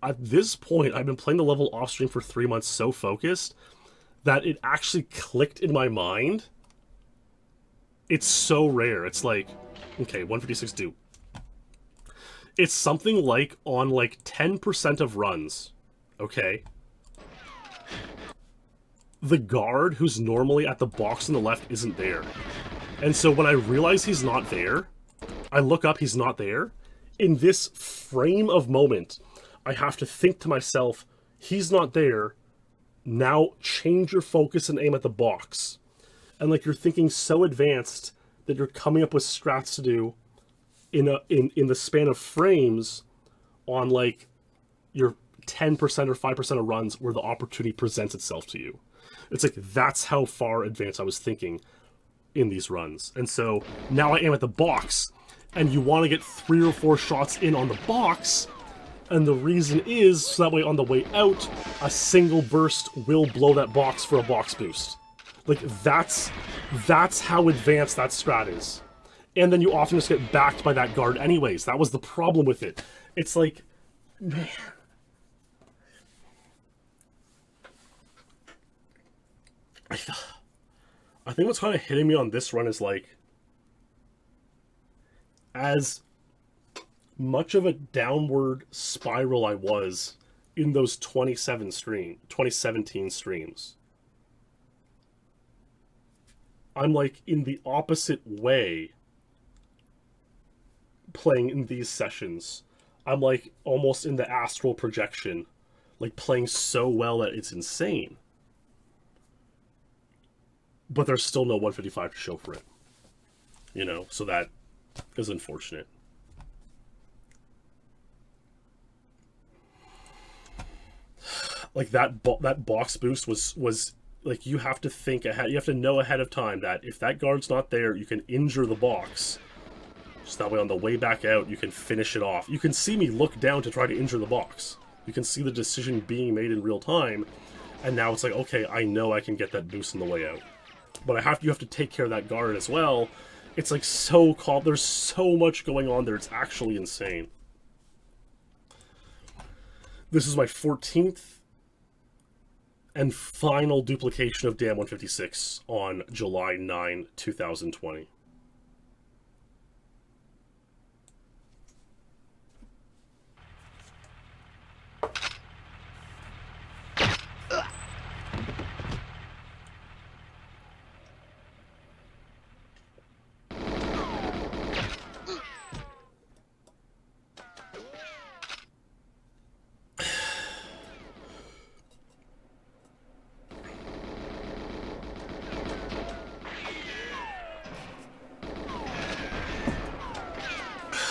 at this point, I've been playing the level off stream for 3 months so focused that it actually clicked in my mind. It's so rare. It's like, okay, 156 do. It's something like on like 10% of runs, okay? The guard who's normally at the box on the left isn't there. And so when I realize he's not there, I look up, he's not there. In this frame of moment, I have to think to myself, he's not there. Now change your focus and aim at the box. And like you're thinking so advanced that you're coming up with strats to do in the span of frames on like your 10% or 5% of runs where the opportunity presents itself to you. It's like that's how far advanced I was thinking in these runs. And so now I aim at the box, and you want to get 3 or 4 shots in on the box. And the reason is, so that way on the way out, a single burst will blow that box for a box boost. Like, that's how advanced that strat is. And then you often just get backed by that guard anyways. That was the problem with it. It's like, man. I think what's kind of hitting me on this run is like, as much of a downward spiral I was in those 2017 streams, I'm like in the opposite way playing in these sessions. I'm like almost in the astral projection, like playing so well that it's insane. but there's still no 155 to show for it. You know, so that is unfortunate. Like that box boost was like, you have to think ahead. You have to know ahead of time that if that guard's not there, you can injure the box. So that way on the way back out, you can finish it off. You can see me look down to try to injure the box. You can see the decision being made in real time. And now it's like, okay, I know I can get that boost on the way out. But you have to take care of that guard as well. It's like there's so much going on there. It's actually insane. This is my 14th and final duplication of Dam 156 on July 9, 2020.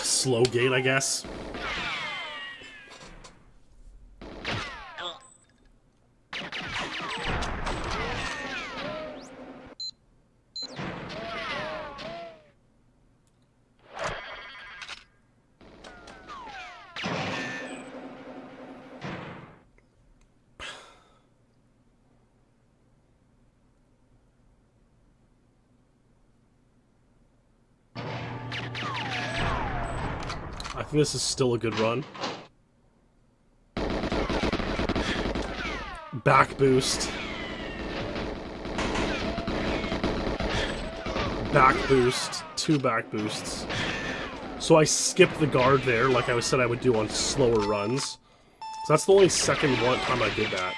Slow gate, I guess. I think this is still a good run. Back boost. Back boost. 2 back boosts. So I skipped the guard there, like I said I would do on slower runs. So that's the only second time I did that.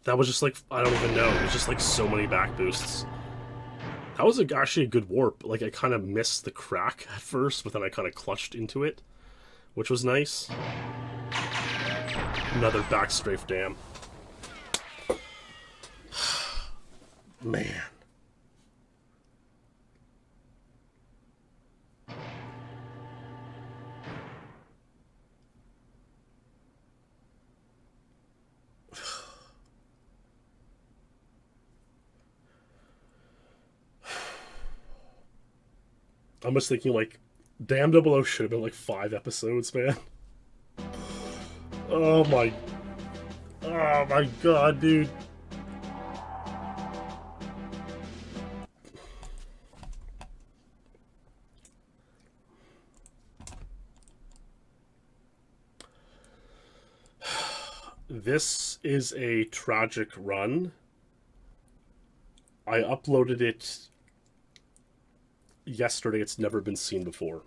That was just like, I don't even know. It was just like so many back boosts. That was actually a good warp. Like, I kind of missed the crack at first, but then I kind of clutched into it, which was nice. Another back strafe dam. Man. I'm just thinking, like, Dam 00 should have been, like, 5 episodes, man. Oh my god, dude. This is a tragic run. I uploaded it yesterday. It's never been seen before.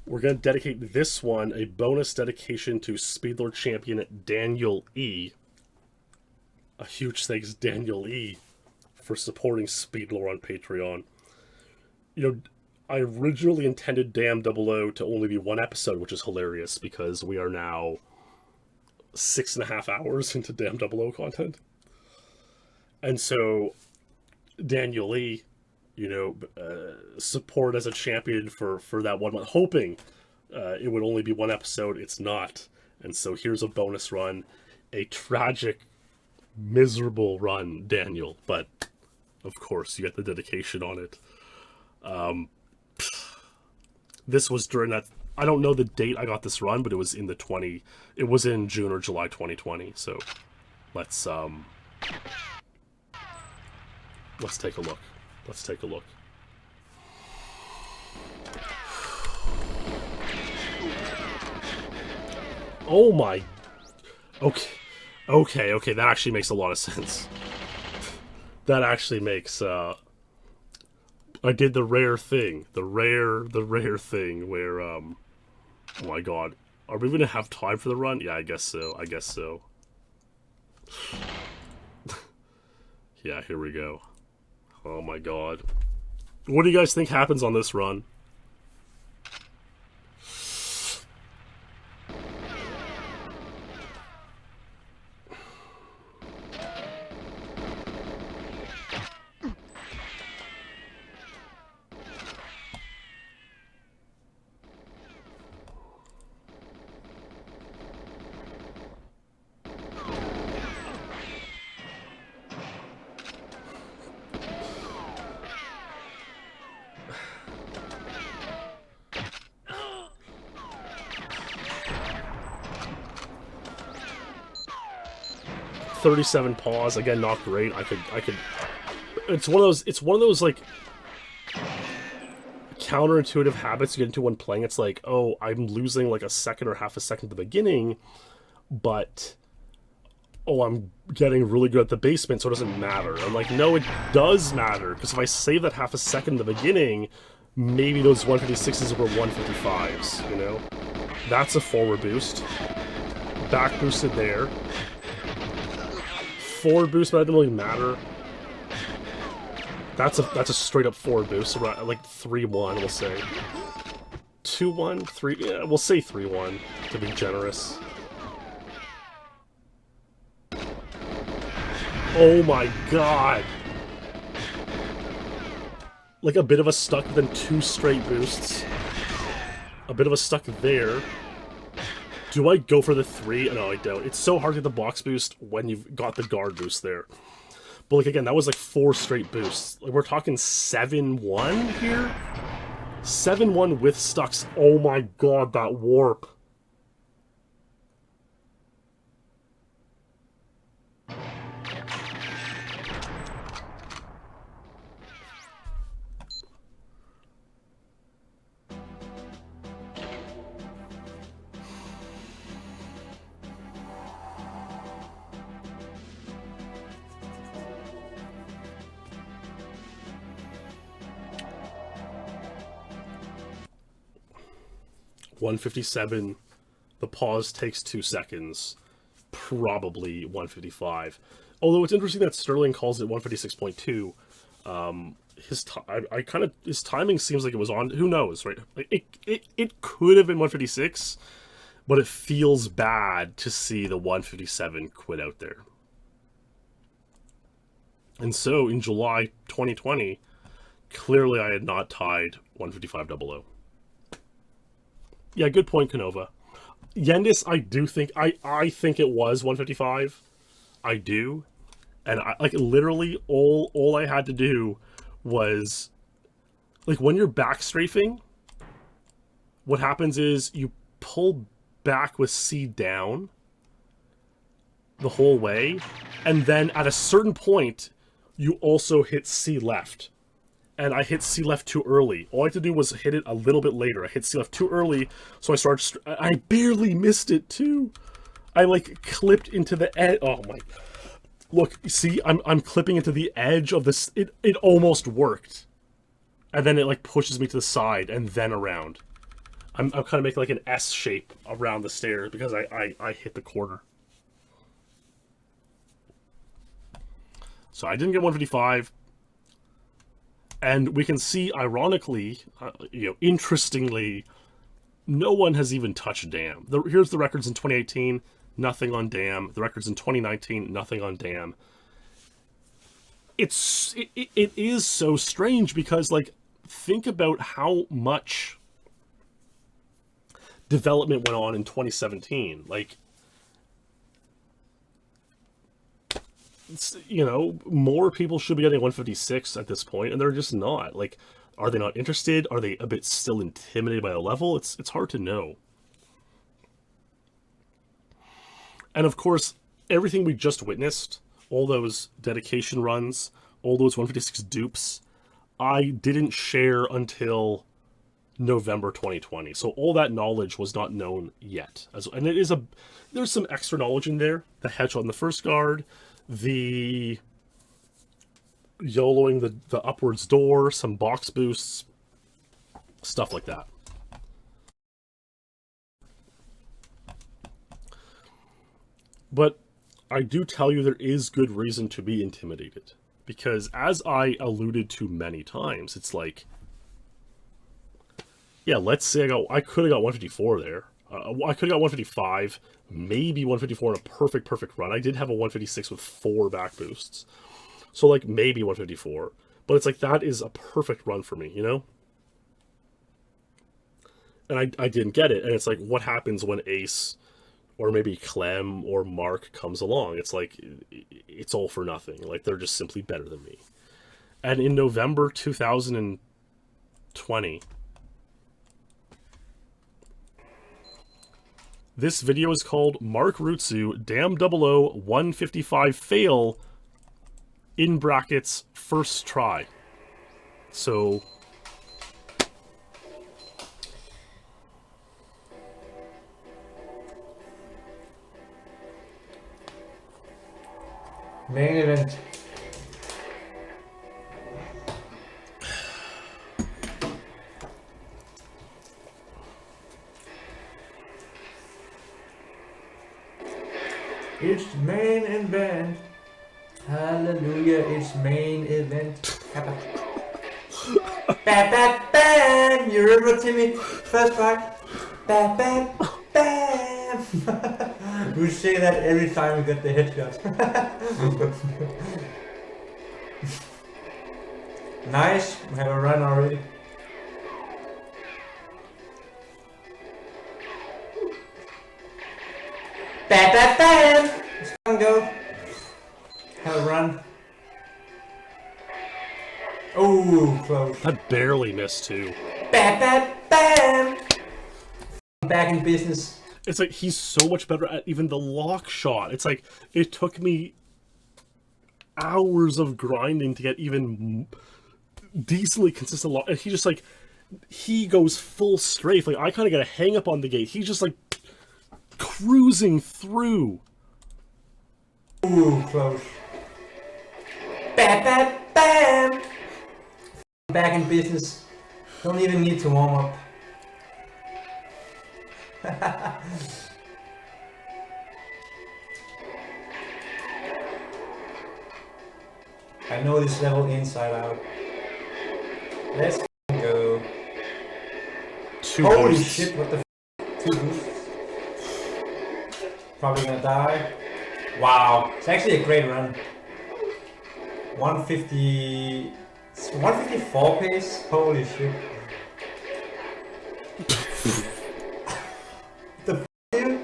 We're going to dedicate this one a bonus dedication to SpeedLore champion Daniel E. A huge thanks, Daniel E., for supporting SpeedLore on Patreon. You know, I originally intended Dam 00 to only be 1 episode, which is hilarious because we are now 6.5 hours into Dam 00 content. And so, Daniel E., you know, support as a champion for that 1 month, hoping it would only be 1 episode. It's not. And so here's a bonus run. A tragic, miserable run, Daniel. But, of course, you get the dedication on it. This was during that... I don't know the date I got this run, but it was in it was in June or July 2020. So, let's take a look. Let's take a look. Oh my... Okay, that actually makes a lot of sense. That actually makes, I did the rare thing. The rare thing where, oh my god. Are we gonna have time for the run? Yeah, I guess so. Yeah, here we go. Oh my god. What do you guys think happens on this run? .37 pause again, not great. I could. It's one of those like counterintuitive habits you get into when playing. It's like, oh, I'm losing like a second or half a second at the beginning, but oh, I'm getting really good at the basement, so it doesn't matter. I'm like, no, it does matter, because if I save that half a second in the beginning, maybe those 156s were 155s. You know, that's a forward boost. Back boosted there. Forward boost, but that didn't really matter. That's a straight up forward boost, so like 3-1, we'll say. 2-1, 3, yeah, we'll say 3-1 to be generous. Oh my god! Like a bit of a stuck, then 2 straight boosts. A bit of a stuck there. Do I go for the 3? No, I don't. It's so hard to get the box boost when you've got the guard boost there. But like again, that was like 4 straight boosts. Like we're talking 7-1 here? 7-1 with stucks. Oh my god, that warp. .157, the pause takes 2 seconds, probably 155. Although it's interesting that Sterling calls it 156.2. His timing seems like it was on. Who knows, right? Like it could have been 156, but it feels bad to see the 157 quit out there. And so in July 2020, clearly I had not tied 155.00. Yeah, good point, Canova. Yendis, I do think I think it was 155. I do. And I like literally all I had to do was like when you're back strafing, what happens is you pull back with C down the whole way, and then at a certain point you also hit C left. And I hit C left too early. All I had to do was hit it a little bit later. I hit C left too early, so I started. I barely missed it too. I like clipped into the edge. Oh my! Look, see, I'm clipping into the edge of this. It almost worked, and then it like pushes me to the side and then around. I'm kind of making like an S shape around the stairs because I hit the corner. So I didn't get 155. And we can see, ironically, interestingly, no one has even touched Dam. Here's the records in 2018, nothing on Dam. The records in 2019, nothing on Dam. It is so strange because, like, think about how much development went on in 2017. Like, more people should be getting 156 at this point, and they're just not. Like, are they not interested? Are they a bit still intimidated by the level? It's hard to know. And of course, everything we just witnessed, all those dedication runs, all those 156 dupes, I didn't share until November 2020. So all that knowledge was not known yet. And there's some extra knowledge in there. The headshot in the first guard, the YOLOing the upwards door, some box boosts, stuff like that. But I do tell you there is good reason to be intimidated. Because as I alluded to many times, it's like, yeah, let's say I could have got 154 there. I could have got 155, maybe 154 in a perfect run. I did have a 156 with 4 back boosts. So, like, maybe 154. But it's like, that is a perfect run for me, you know? And I didn't get it. And it's like, what happens when Ace, or maybe Clem, or Mark comes along? It's like, it's all for nothing. Like, they're just simply better than me. And in November 2020... this video is called Mark Rutsu Dam 00 155 Fail in brackets first try. So main event. It's main event. Hallelujah, it's main event. Bam, bam, bam! You remember Timmy? First try. Bam, bam, bam! We say that every time we get the headshot. Nice, we have a run already. Bam, bam, bam! Let's fucking go. Have a run. Oh, close. that barely missed too. Bam, bam, bam! Back in business. It's like he's so much better at even the lock shot. It's like it took me hours of grinding to get even decently consistent lock. And he just like he goes full strafe. Like I kind of got a hang up on the gate. He's just like cruising through. Ooh, close. Bam, bam, bam! Back in business. Don't even need to warm up. I know this level inside out. Let's go. 2 Holy boosts. shit, what the f***? 2 boosts. Probably gonna die. Wow, it's actually a great run. 150... 154 pace? Holy shit. The f***, dude?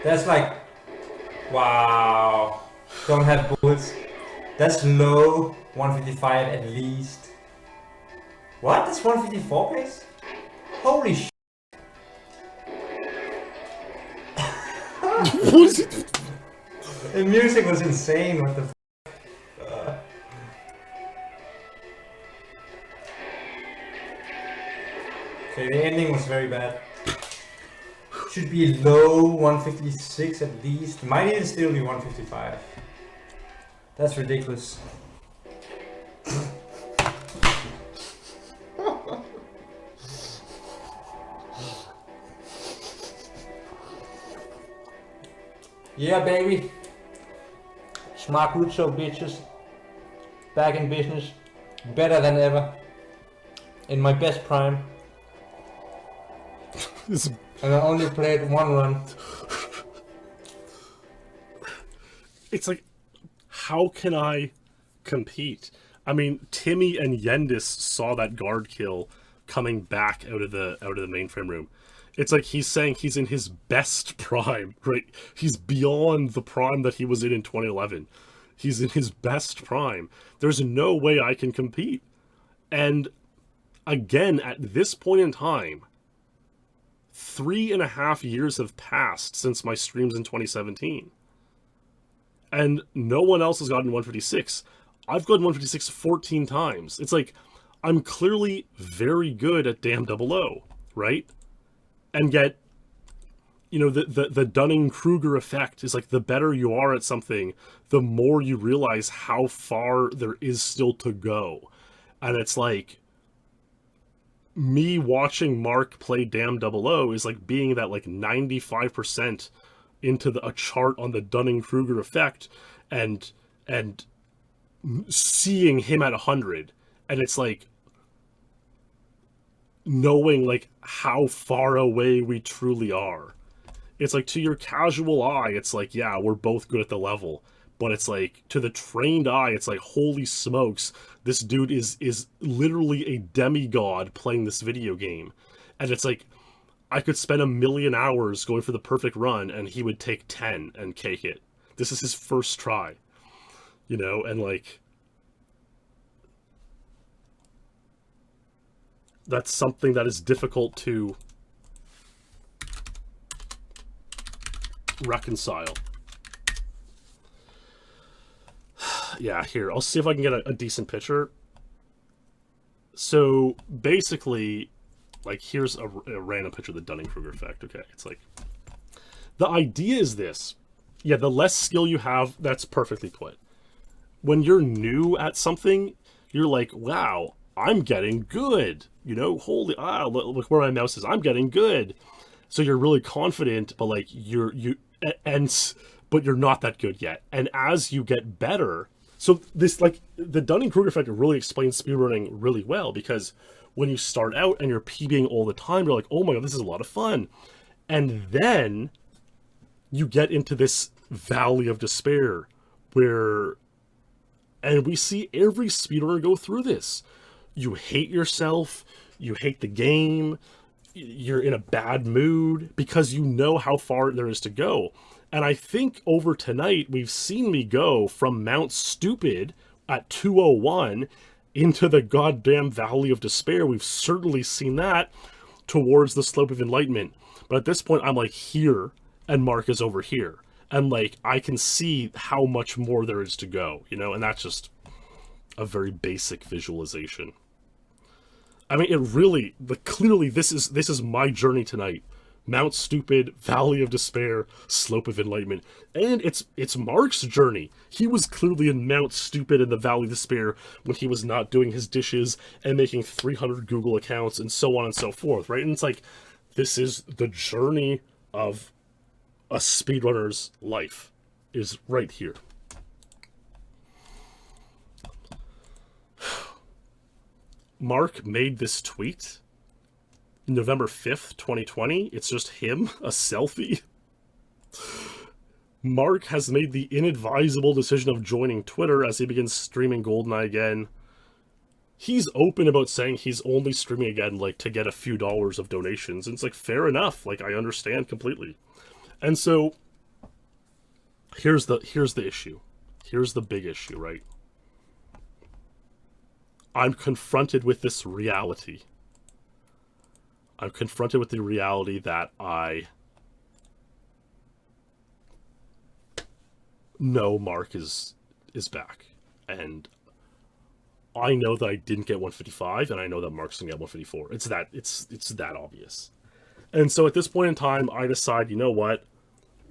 That's like... Wow. Don't have bullets. That's low. 155 at least. What? That's 154 pace? Holy shit. What is it? The music was insane. What the f***? Okay, the ending was very bad. Should be low 156 at least. Might even still be 155. That's ridiculous. Yeah, baby. Smart Rutsu bitches. Back in business. Better than ever. In my best prime. This- And I only played one run. it's like, how can I compete? I mean, Timmy and Yendis saw that guard kill coming back out of the mainframe room. It's like he's saying he's in his best prime, right? He's beyond the prime that he was in 2011. He's in his best prime. There's no way I can compete. And again, at this point in time, 3.5 years have passed since my streams in 2017. And no one else has gotten 156. I've gotten 156 14 times. It's like, I'm clearly very good at Dam 00, right? And yet, you know, the Dunning-Kruger effect is like the better you are at something, the more you realize how far there is still to go. And it's like, me watching Mark play Damn Double O is like being that like 95% into a chart on the Dunning-Kruger effect and seeing him at 100. And it's like knowing like how far away we truly are. It's like, to your casual eye, it's like, yeah, we're both good at the level. But it's like, to the trained eye, it's like, holy smokes, this dude is literally a demigod playing this video game. And it's like, I could spend 1,000,000 hours going for the perfect run, and he would take 10 and cake it. This is his first try. You know, and like, that's something that is difficult to reconcile. Yeah, here, I'll see if I can get a decent picture. So basically, like, here's a random picture of the Dunning-Kruger effect. Okay, it's like, the idea is this. Yeah, the less skill you have, that's perfectly put. When you're new at something, you're like, wow, I'm getting good. You know, holy, look where my mouse is. I'm getting good. So you're really confident, but like but you're not that good yet. And as you get better, so this, like, the Dunning-Kruger effect really explains speedrunning really well, because when you start out and you're PBing all the time, you're like, oh my god, this is a lot of fun. And then you get into this valley of despair and we see every speedrunner go through this. You hate yourself, you hate the game, you're in a bad mood because you know how far there is to go. And I think over tonight, we've seen me go from Mount Stupid at 201 into the goddamn Valley of Despair. We've certainly seen that towards the Slope of Enlightenment. But at this point, I'm like here, and Mark is over here. And like, I can see how much more there is to go, you know? And that's just a very basic visualization. I mean, it really, but clearly this is my journey tonight. Mount Stupid, Valley of Despair, Slope of Enlightenment. And it's Mark's journey. He was clearly in Mount Stupid and the Valley of Despair when he was not doing his dishes and making 300 Google accounts and so on and so forth, right? And it's like, this is the journey of a speedrunner's life, is right here. Mark made this tweet November 5th, 2020. It's just him, a selfie. Mark has made the inadvisable decision of joining Twitter as he begins streaming GoldenEye again. He's open about saying he's only streaming again, like, to get a few dollars of donations. And it's like, fair enough. Like, I understand completely. And so, here's the issue. Here's the big issue, right? I'm confronted with this reality. I'm confronted with the reality that I know Mark is back. And I know that I didn't get 155, and I know that Mark's gonna get 154. It's that obvious. And so at this point in time, I decide, you know what?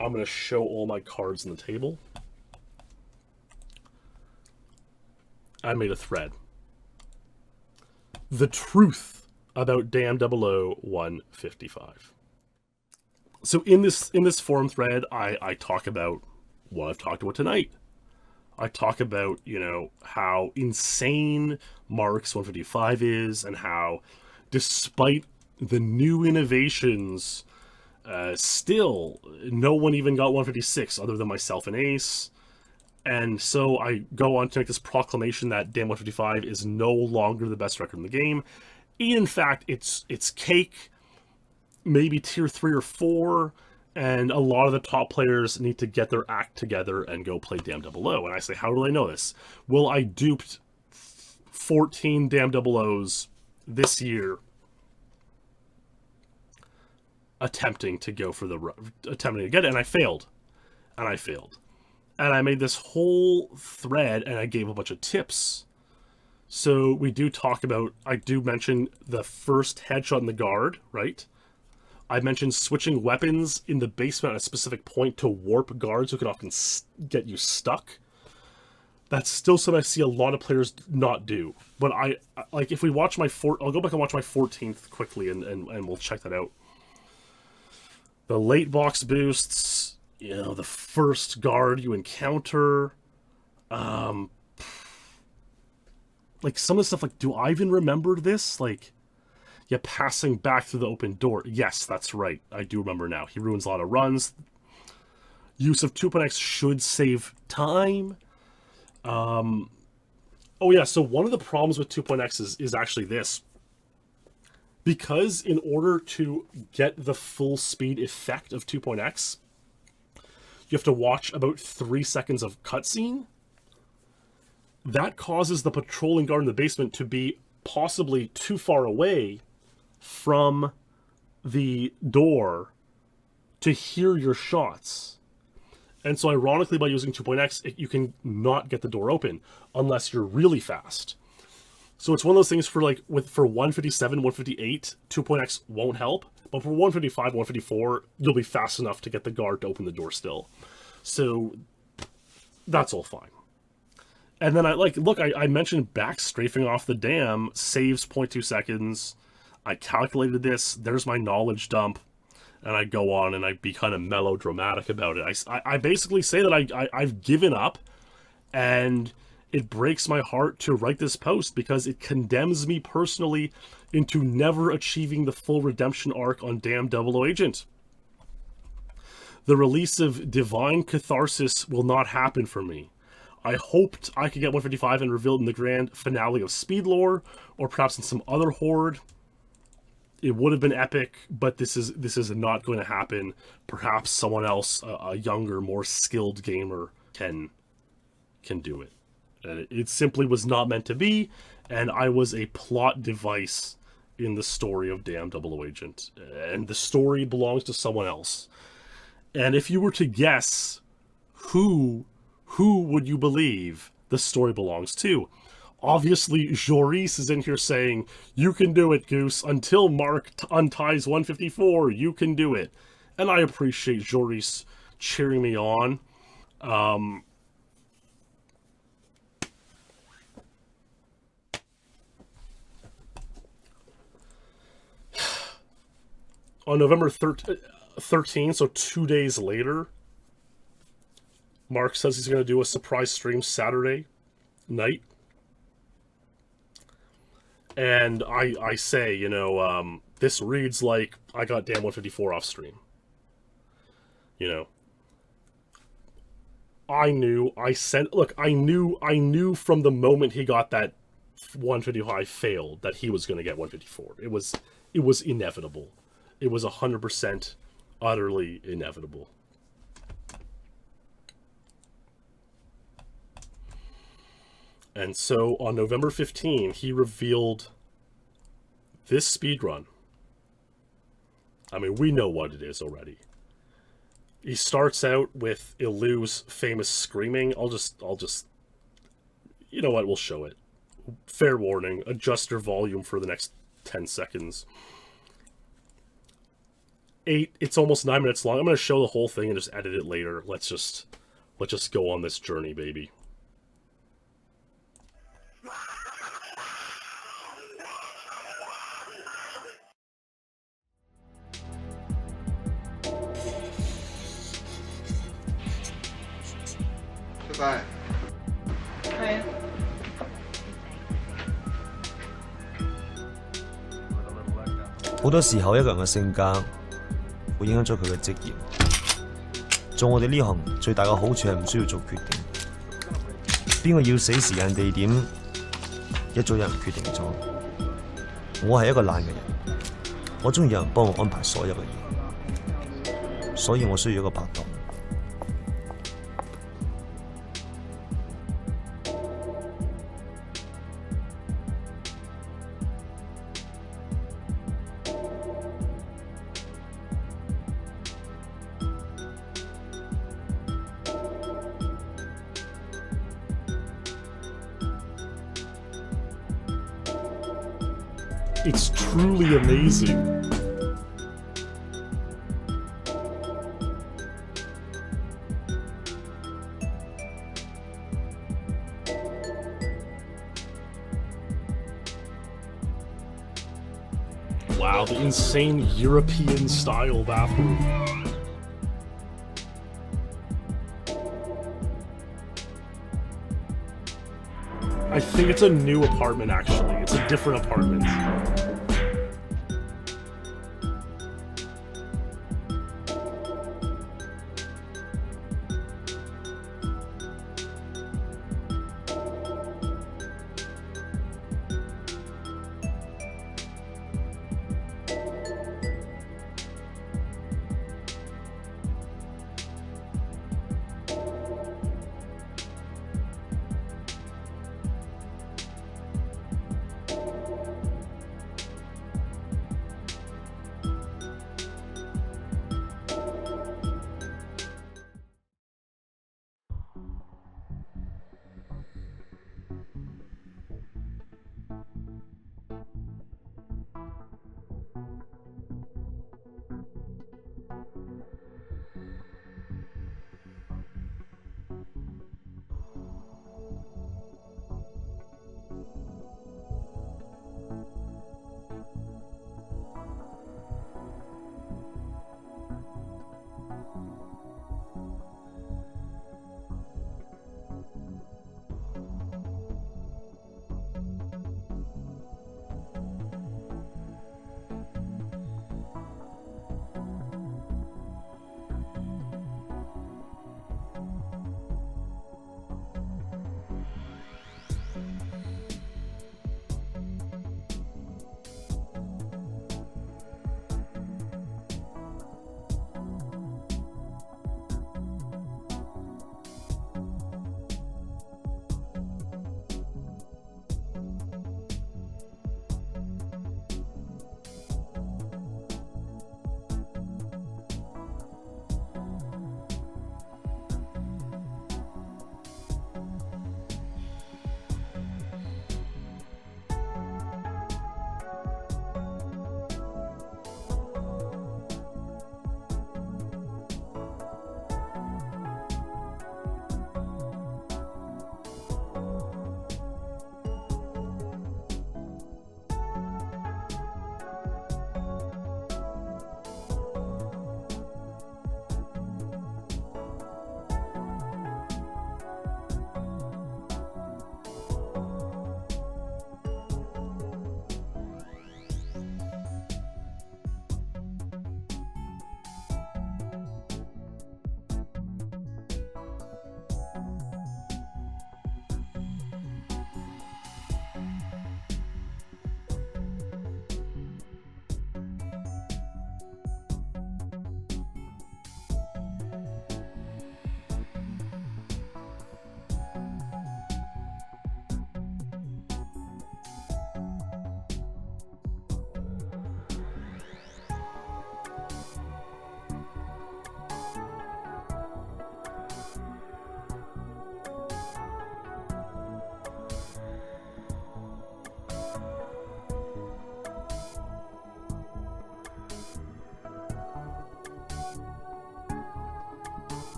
I'm gonna show all my cards on the table. I made a thread. The truth about Damn 00155. So in this forum thread, I talk about what I've talked about tonight. I talk about, you know, how insane Mark's 155 is, and how, despite the new innovations, still no one even got 156 other than myself and Ace. And so I go on to make this proclamation that Damn 155 is no longer the best record in the game. In fact, it's cake, maybe tier 3 or 4, and a lot of the top players need to get their act together and go play Damn 00. And I say, how do I know this? Well, I duped 14 Damn 00s this year, attempting to get it, and I failed. And I made this whole thread, and I gave a bunch of tips. So we do talk about, I do mention the first headshot in the guard, right? I mentioned switching weapons in the basement at a specific point to warp guards who can often get you stuck. That's still something I see a lot of players not do. But I like, if we watch my I'll go back and watch my 14th quickly, and we'll check that out. The late box boosts, you know, the first guard you encounter, like some of the stuff, like, do I even remember this? Like, yeah, passing back through the open door. Yes, that's right. I do remember now. He ruins a lot of runs. Use of 2.x should save time. Oh yeah, so one of the problems with 2.x is actually this. Because in order to get the full speed effect of 2.x, you have to watch about 3 seconds of cutscene. That causes the patrolling guard in the basement to be possibly too far away from the door to hear your shots. And so ironically, by using 2.x, you can not get the door open unless you're really fast. So it's one of those things for like, for 157, 158, 2.x won't help. But for 155, 154, you'll be fast enough to get the guard to open the door still. So that's all fine. And then I mentioned back strafing off the dam saves 0.2 seconds. I calculated this. There's my knowledge dump. And I go on and I be kind of melodramatic about it. I basically say that I've given up, and it breaks my heart to write this post because it condemns me personally into never achieving the full redemption arc on Damn 00 Agent. The release of Divine Catharsis will not happen for me. I hoped I could get 155 and revealed in the grand finale of SpeedLore, or perhaps in some other horde. It would have been epic, but this is not going to happen. Perhaps someone else, a younger, more skilled gamer, can do it. And it simply was not meant to be, and I was a plot device in the story of Damn 00 Agent. And the story belongs to someone else. And if you were to guess who would you believe the story belongs to? Obviously, Joris is in here saying, "You can do it, Goose. Until Mark unties 154, you can do it." And I appreciate Joris cheering me on. On November 13, so 2 days later, Mark says he's going to do a surprise stream Saturday night. And I say, you know, this reads like I got Damn 154 off stream. You know. I knew from the moment he got that 155 failed that he was going to get 154. It was inevitable. It was 100% utterly inevitable. And so on November 15, he revealed this speedrun. I mean, we know what it is already. He starts out with Ilu's famous screaming. I'll just, you know what, we'll show it. Fair warning, adjust your volume for the next 10 seconds. It's almost 9 minutes long. I'm going to show the whole thing and just edit it later. Let's just go on this journey, baby. Goodbye. Bye. 好多時候，一個人嘅性格會影響咗佢嘅職業。做我哋呢行最大嘅好處係唔需要做決定，邊個要死時間地點，一早有人決定咗。我係一個懶嘅人，我中意有人幫我安排所有嘅嘢，所以我需要一個拍檔。It's truly amazing. Wow, the insane European style bathroom. I think it's a new apartment, actually. It's a different apartment.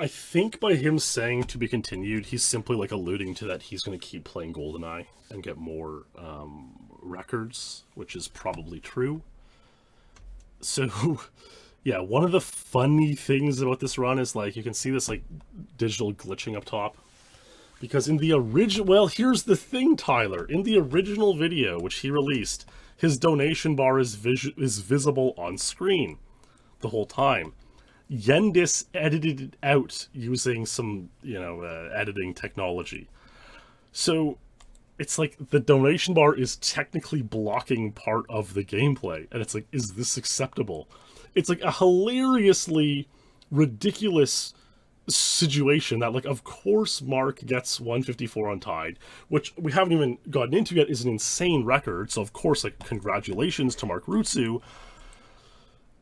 I think by him saying to be continued, he's simply like alluding to that he's going to keep playing GoldenEye and get more records, which is probably true. So, yeah, one of the funny things about this run is like you can see this like digital glitching up top. Because in the original, well, here's the thing, Tyler. In the original video, which he released, his donation bar is visible on screen the whole time. Yendis edited it out using some, editing technology. So it's like the donation bar is technically blocking part of the gameplay. And it's like, is this acceptable? It's like a hilariously ridiculous situation that, like, of course Mark gets 154 untied, which we haven't even gotten into yet, is an insane record. So of course, like, congratulations to Mark Rutsu.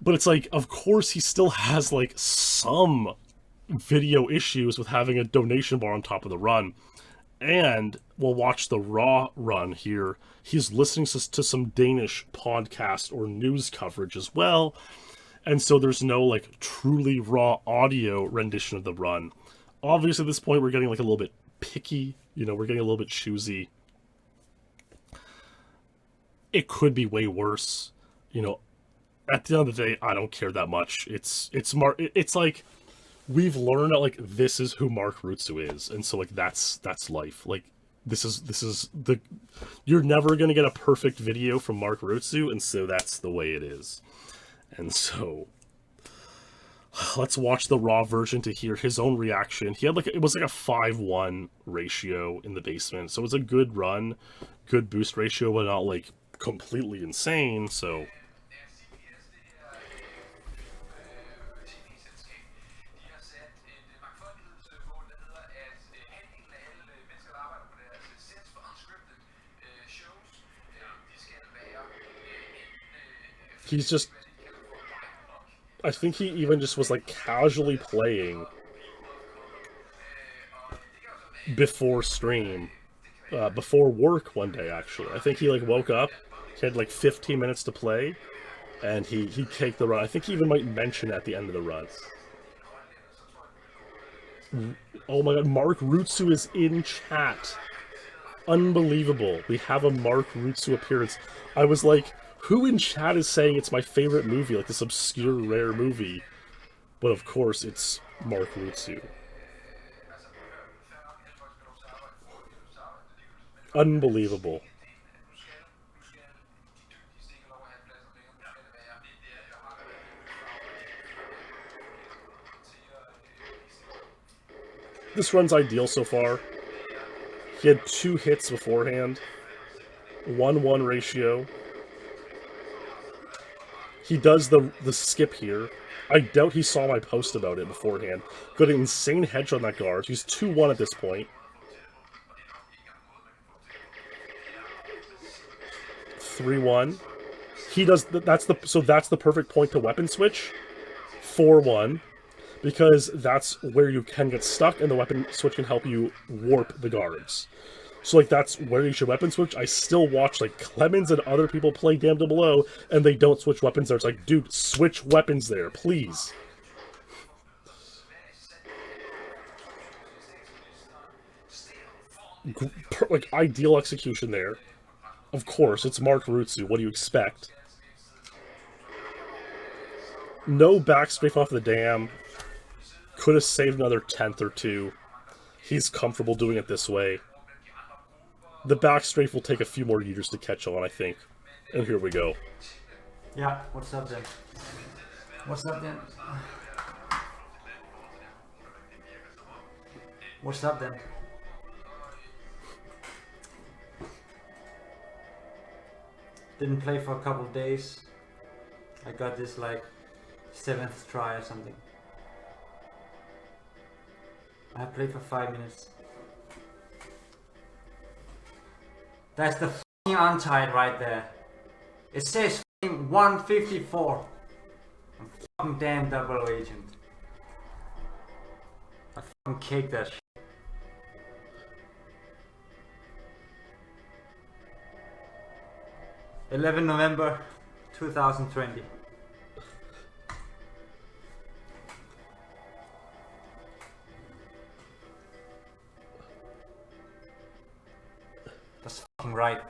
But it's like, of course he still has, like, some video issues with having a donation bar on top of the run. And we'll watch the raw run here. He's listening to some Danish podcast or news coverage as well. And so there's no, like, truly raw audio rendition of the run. Obviously, at this point, we're getting, like, a little bit picky. We're getting a little bit choosy. It could be way worse. At the end of the day, I don't care that much. It's like, we've learned that, like, this is who Mark Rutsu is. And so, like, that's life. Like, this is you're never going to get a perfect video from Mark Rutsu. And so that's the way it is. And so, let's watch the raw version to hear his own reaction. It was like a 5-1 ratio in the basement. So it was a good run, good boost ratio, but not, like, completely insane. So he's just, I think he even just was, like, casually playing before stream, before work one day, actually. I think he, like, woke up, he had, like, 15 minutes to play, and he caked the run. I think he even might mention at the end of the run. Oh my god, Mark Rutsu is in chat. Unbelievable. We have a Mark Rutsu appearance. I was like, who in chat is saying it's my favorite movie, like this obscure, rare movie? But of course, it's Mark Rutsu. Unbelievable. This run's ideal so far. He had 2 hits beforehand. 1-1 ratio. He does the skip here. I doubt he saw my post about it beforehand. Got an insane hedge on that guard. He's 2-1 at this point. 3-1. He does that's the perfect point to weapon switch. 4-1. Because that's where you can get stuck, and the weapon switch can help you warp the guards. So, like, that's where you should weapon switch. I still watch, like, Clemens and other people play Damn Double O, and they don't switch weapons there. It's like, dude, switch weapons there, please. Like, ideal execution there. Of course, it's Mark Rutsu. What do you expect? No back strafe off the dam. Could have saved another 10th or 2. He's comfortable doing it this way. The back strafe will take a few more years to catch on, I think. And here we go. Yeah, what's up then? What's up then? What's up then? Didn't play for a couple of days. I got this like 7th try or something. I played for 5 minutes. That's the f***ing untied right there. It says f***ing 154. I'm f***ing damn double agent. I f***ing caked that shit. November 2020. That's f***ing right.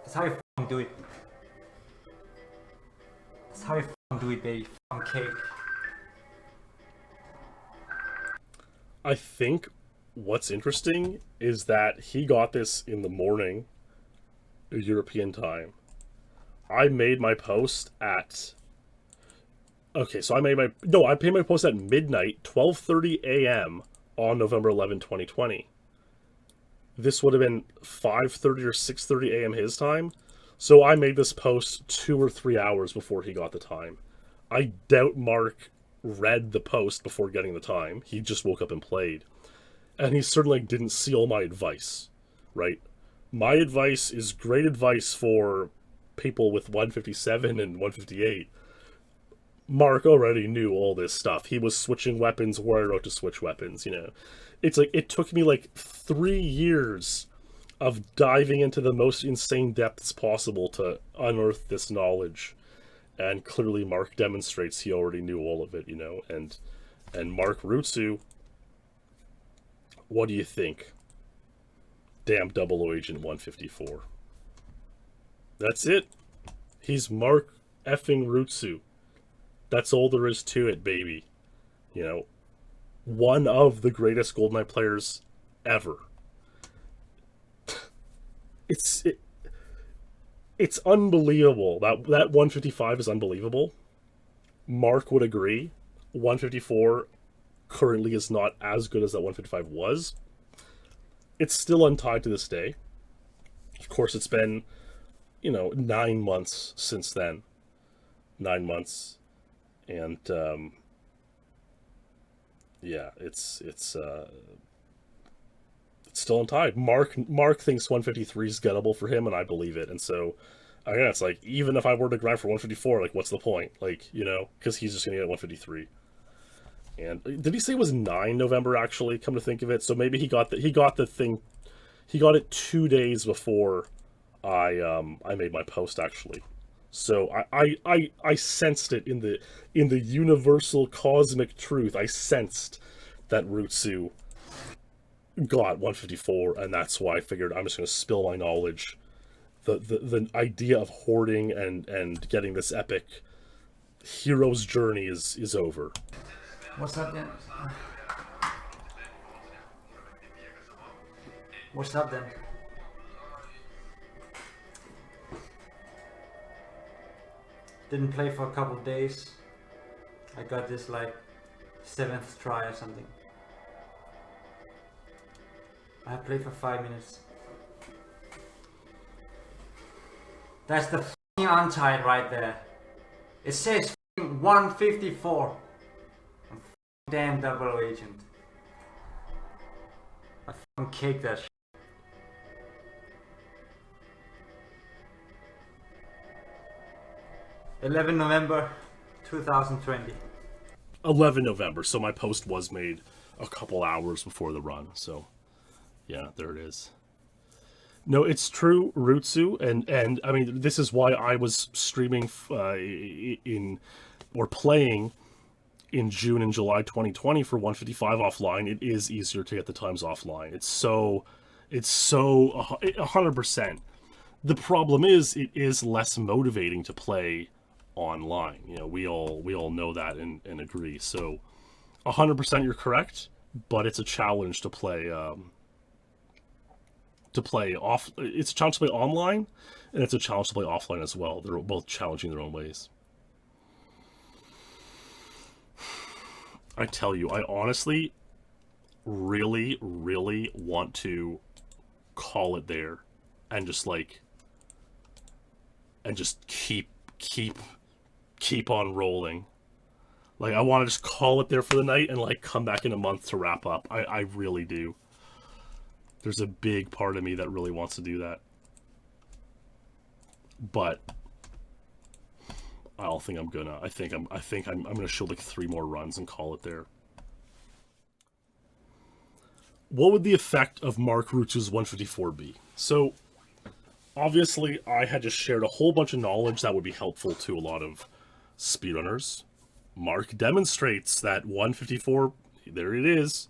That's how you f***ing do it. That's how you f***ing do it, baby. F***ing cake. I think what's interesting is that he got this in the morning, European time. I made my post at... Okay, so I paid my post at midnight, 12:30 a.m. on November 11, 2020. This would have been 5:30 or 6:30 a.m. his time. So I made this post 2 or 3 hours before he got the time. I doubt Mark read the post before getting the time. He just woke up and played. And he certainly didn't see all my advice, right? My advice is great advice for people with 157 and 158. Mark already knew all this stuff. He was switching weapons where I wrote to switch weapons, you know. It's like, it took me like 3 years of diving into the most insane depths possible to unearth this knowledge. And clearly Mark demonstrates he already knew all of it, you know. And Mark Rutsu, what do you think? Damn Double O Agent 154. That's it. He's Mark effing Rutsu. That's all there is to it, baby. You know, one of the greatest GoldenEye players ever. It's unbelievable. That 155 is unbelievable. Mark would agree. 154 currently is not as good as that 155 was. It's still untied to this day. Of course, it's been, 9 months since then. 9 months. And, yeah, it's still untied. Mark thinks 153 is gettable for him, and I believe it. And so, again, it's like, even if I were to grind for 154, like, what's the point? Like, because he's just going to get 153. And did he say it was 9 November, actually, come to think of it? So maybe he got it 2 days before I made my post, actually. So I sensed it in the universal cosmic truth. I sensed that Rutsu got 154, and that's why I figured I'm just going to spill my knowledge. The idea of hoarding and getting this epic hero's journey is over. What's up then? What's up then? Didn't play for a couple of days. I got this like 7th try or something. I played for 5 minutes. That's the f***ing untied right there. It says f***ing 154. I'm damn double O agent. I f***ing cake that shit. November 2020. 11 November, so my post was made a couple hours before the run, so yeah, there it is. No, it's true, Rutsu, and I mean, this is why I was streaming playing in June and July 2020 for 155 offline. It is easier to get the times offline. It's so 100%. The problem is, it is less motivating to play online. We all know that and agree. So 100% you're correct, but it's a challenge to play it's a challenge to play online, and it's a challenge to play offline as well. They're both challenging in their own ways. I tell you, I honestly really, really want to call it there and just keep on rolling. Like, I want to just call it there for the night and come back in a month to wrap up. I really do. There's a big part of me that really wants to do that. But I don't think I'm gonna. I think I'm gonna show 3 more runs and call it there. What would the effect of Mark Rutsu's 154 be? So obviously I had just shared a whole bunch of knowledge that would be helpful to a lot of speedrunners. Mark demonstrates that 154, there it is.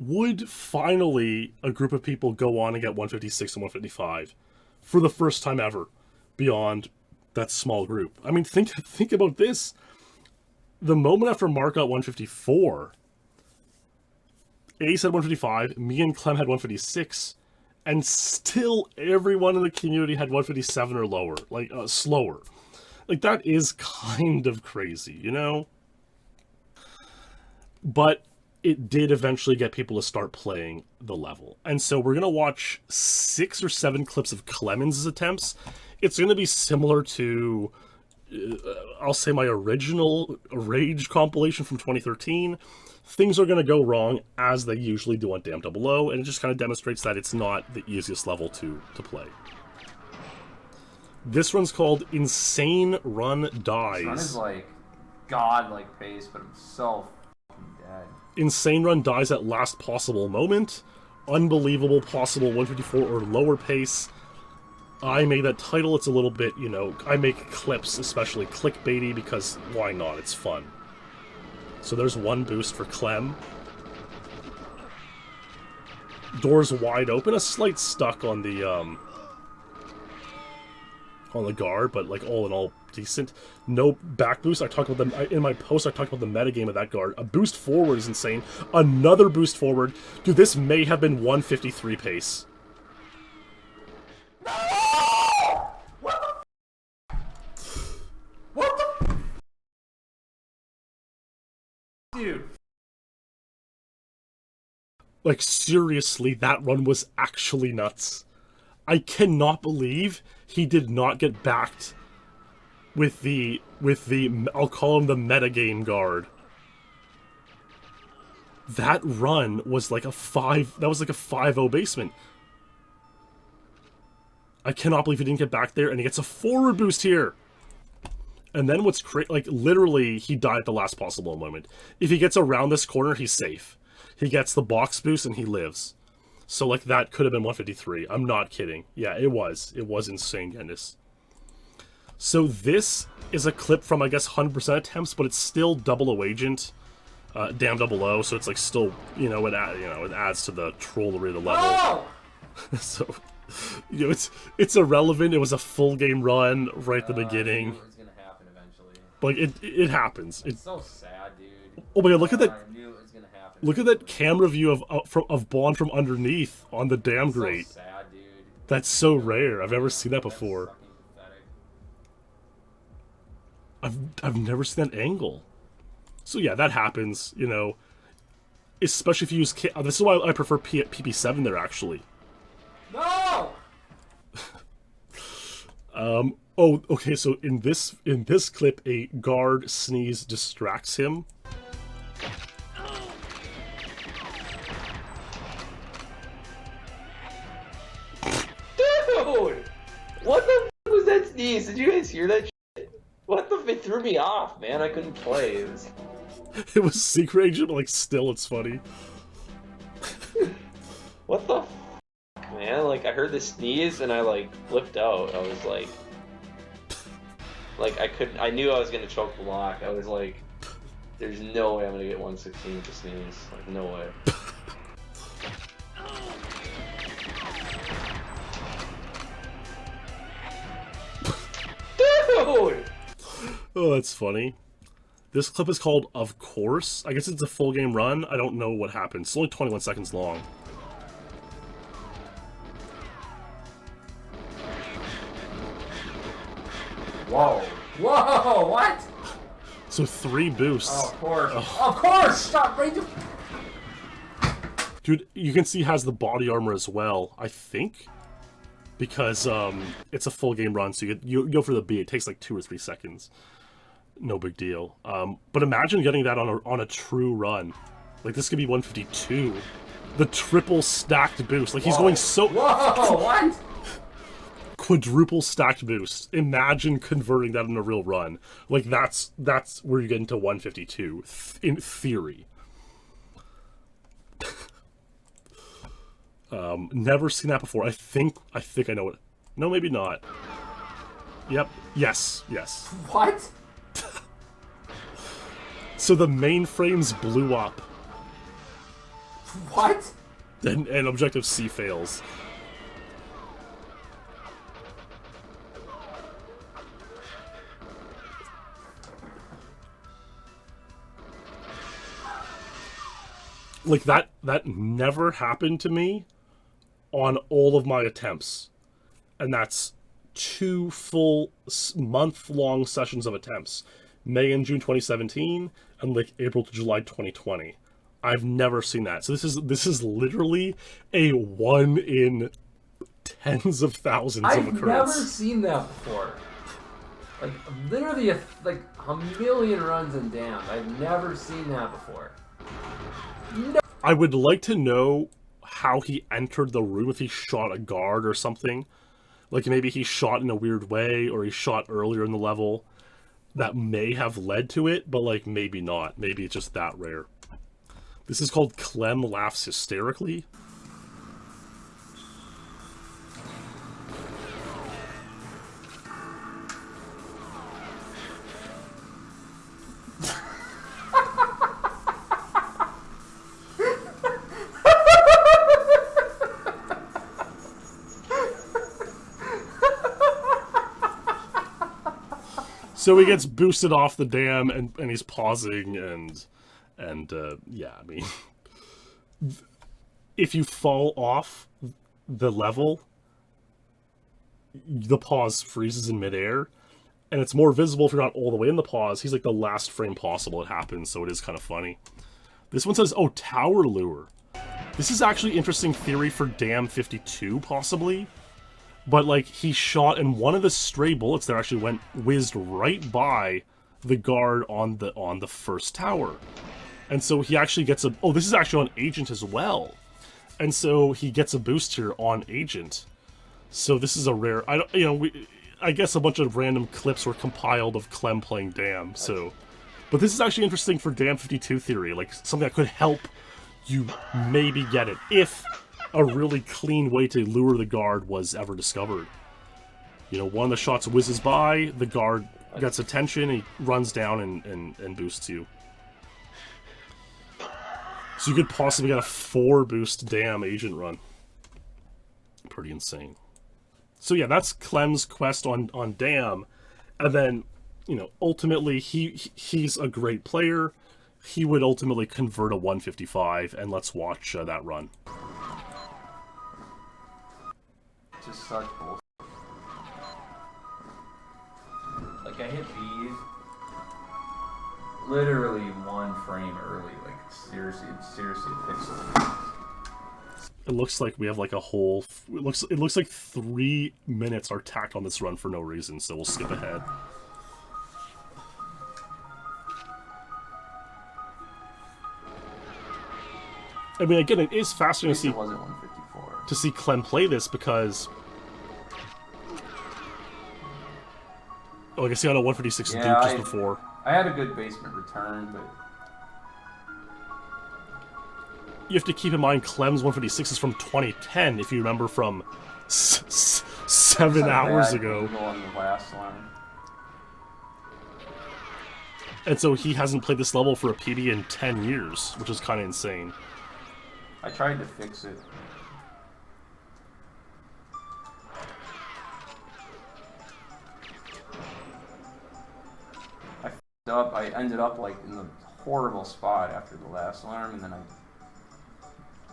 Would finally a group of people go on and get 156 and 155 for the first time ever beyond that small group? I mean, think about this. The moment after Mark got 154, Ace had 155, me and Clem had 156, and still everyone in the community had 157 or lower, like, slower. Like, that is kind of crazy, you know? But it did eventually get people to start playing the level. And so we're going to watch 6 or 7 clips of Clemens' attempts. It's going to be similar to, I'll say, my original Rage compilation from 2013. Things are going to go wrong, as they usually do on Damn Double O, and it just kind of demonstrates that it's not the easiest level to play. This run's called Insane Run Dies. This run is like god-like pace, but I'm so fucking dead. Insane Run dies at last possible moment. Unbelievable possible 154 or lower pace. I made that title. It's a little bit, you know, I make clips, especially clickbaity, because why not? It's fun. So there's one boost for Clem. Doors wide open. A slight stuck on the guard, but like all in all decent. No back boost. I talked about them in my post. I talked about the metagame of that guard. A boost forward is insane. Another boost forward. Dude, this may have been 153 pace. Dude. Like, seriously, that run was actually nuts. I cannot believe he did not get backed with the I'll call him the metagame guard. That run was like a 5-0 basement. I cannot believe he didn't get back there, and he gets a forward boost here. And then what's like, literally, he died at the last possible moment. If he gets around this corner, he's safe. He gets the box boost, and he lives. So, like, that could have been 153. I'm not kidding. Yeah, it was. It was insane, Yendis. So this is a clip from, I guess, 100% attempts, but it's still Double O Agent, Damn Double O, so it's, like, still, it adds to the trollery of the level. Oh! So, it's irrelevant. It was a full game run right at the beginning. I knew it was gonna happen eventually. Like, it happens. It's so sad, dude. Oh my god, look at that. I knew it was gonna happen. Look at that camera view of Bond from underneath on the dam grate. So sad, dude. That's so rare. I've never seen that before. I've never seen that angle. So yeah, that happens, especially if you use this is why I prefer PP7 there, actually. No! Oh, okay, so in this clip, a guard sneeze distracts him. Dude! What the f was that sneeze? Did you guys hear that shit? What the f? It threw me off, man. I couldn't play. It was Secret Agent, but, like, still it's funny. What the f, man? Like, I heard the sneeze and I, like, flipped out. I was like, I knew I was gonna choke block. I was like, there's no way I'm gonna get 116 with the sneeze. Like, no way. Dude! Oh, that's funny. This clip is called Of Course. I guess it's a full game run. I don't know what happened. It's only 21 seconds long. Whoa. Whoa, what? So 3 boosts. Oh, of course. Oh. Of course! Stop right to... Dude, you can see he has the body armor as well, I think. Because it's a full game run, so you go for the B. It takes like 2 or 3 seconds. No big deal. But imagine getting that on a true run. Like, this could be 152. The triple stacked boost. Like, he's going so... Whoa, what? Quadruple stacked boost. Imagine converting that in a real run. Like, that's where you get into 152, in theory. Never seen that before. I think I know it. No, maybe not. Yep. Yes. What? So the mainframes blew up. What? And Objective C fails. Like, That never happened to me on all of my attempts. And that's 2 full month-long sessions of attempts. May and June 2017, and like April to July 2020. I've never seen that. So this is literally a 1 in tens of thousands of occurrence. I've never seen that before. Like, literally like a million runs in Damned. I've never seen that before. No. I would like to know how he entered the room, if he shot a guard or something. Like, maybe he shot in a weird way, or he shot earlier in the level. That may have led to it, but, like, maybe not. Maybe it's just that rare. This is called Clem Laughs Hysterically. So he gets boosted off the dam, and he's pausing, and yeah, I mean, if you fall off the level, the pause freezes in midair, and it's more visible if you're not all the way in the pause. He's like the last frame possible it happens, so it is kind of funny. This one says, oh, tower lure. This is actually interesting theory for Dam 52, possibly. But, like, he shot, and one of the stray bullets there actually whizzed right by the guard on the first tower. And so he actually gets a... Oh, this is actually on Agent as well. And so he gets a boost here on Agent. So this is a rare... I guess a bunch of random clips were compiled of Clem playing Dam, so... But this is actually interesting for Dam 52 theory, like, something that could help you maybe get it, if a really clean way to lure the guard was ever discovered. You know, one of the shots whizzes by, the guard gets attention, he runs down and boosts you. So you could possibly get a 4-boost Dam Agent run. Pretty insane. So yeah, that's Clem's quest on Dam. And then, you know, ultimately, he's a great player. He would ultimately convert a 155, and let's watch that run. Just such bullshit. Like, I hit B's literally 1 frame early. Like, seriously a pixel. It looks like we have like a whole... It looks like 3 minutes are tacked on this run for no reason, so we'll skip ahead. I mean, again, it is fascinating to see Clem play this, because... Oh, I guess he had a 156 Duke just before. I had a good basement return, but... You have to keep in mind Clem's 156 is from 2010, if you remember from 7 hours ago. On the last line. And so he hasn't played this level for a PB in 10 years, which is kind of insane. I tried to fix it. I f***ed up. I ended up like in the horrible spot after the last alarm, and then I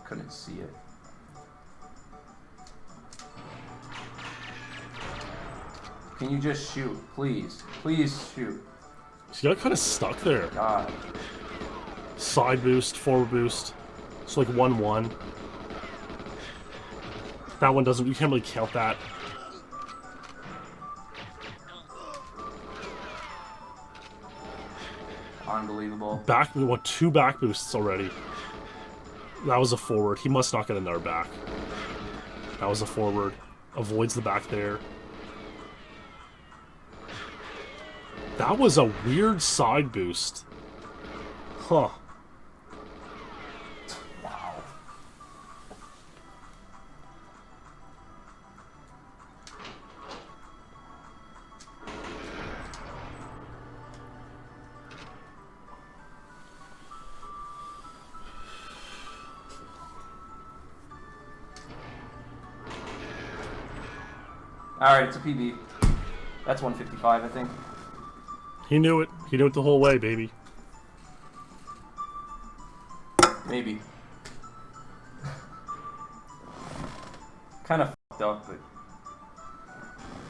couldn't see it. Can you just shoot, please? Please shoot. So you got kind of stuck there. God. Side boost, forward boost. It's like 1-1. That one doesn't... You can't really count that. Unbelievable. We want 2 back boosts already. That was a forward. He must not get another back. That was a forward. Avoids the back there. That was a weird side boost. Huh. Wow. Alright, it's a PB. That's 155, I think. He knew it. He knew it the whole way, baby. Maybe. kind of fucked up, but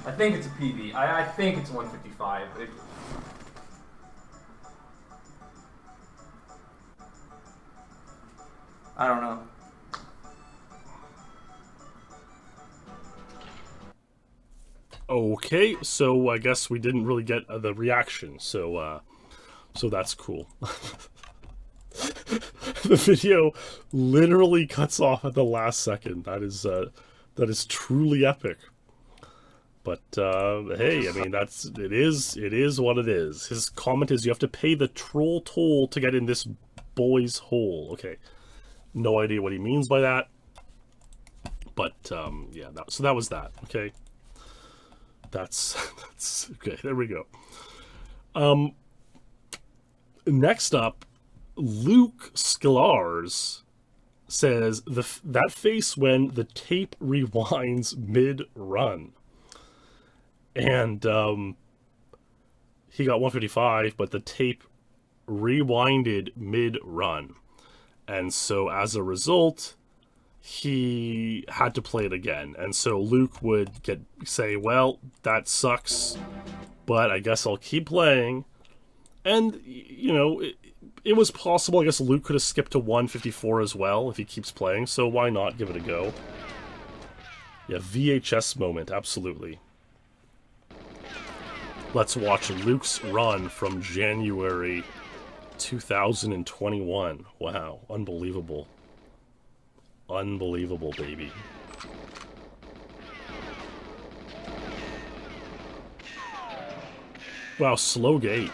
I think it's a PB. I think it's 155. I don't know. Okay, so I guess we didn't really get the reaction, so that's cool. The video literally cuts off at the last second. That is truly epic. But hey, I mean it is what it is. His comment is you have to pay the troll toll to get in this boy's hole. Okay, no idea what he means by that. But yeah, so that was that. Okay, that's okay. There we go. Next up, Luke Skillars says that face when the tape rewinds mid-run. And he got 155, but the tape rewinded mid-run. And so as a result, he had to play it again. And so Luke would say, well, that sucks, but I guess I'll keep playing. And, you know, it was possible. I guess Luke could have skipped to 154 as well if he keeps playing, so why not give it a go? Yeah, VHS moment, absolutely. Let's watch Luke's run from January 2021. Wow, unbelievable. Unbelievable, baby. Wow, slow gate.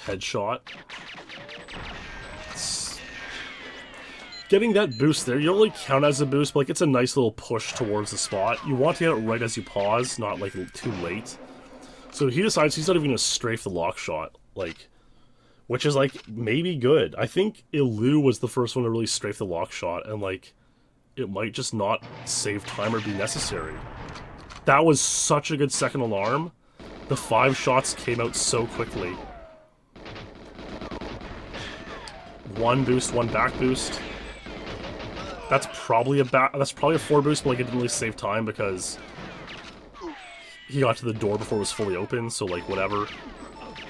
Headshot. Getting that boost there, you don't really count as a boost, but like it's a nice little push towards the spot. You want to get it right as you pause, not like too late. So he decides he's not even going to strafe the lock shot, like, which is like maybe good. I think Ilu was the first one to really strafe the lock shot, and like it might just not save time or be necessary. That was such a good second alarm. The 5 shots came out so quickly. One boost, one back boost. That's probably a 4 boost, but like it didn't really save time because he got to the door before it was fully open, so like whatever.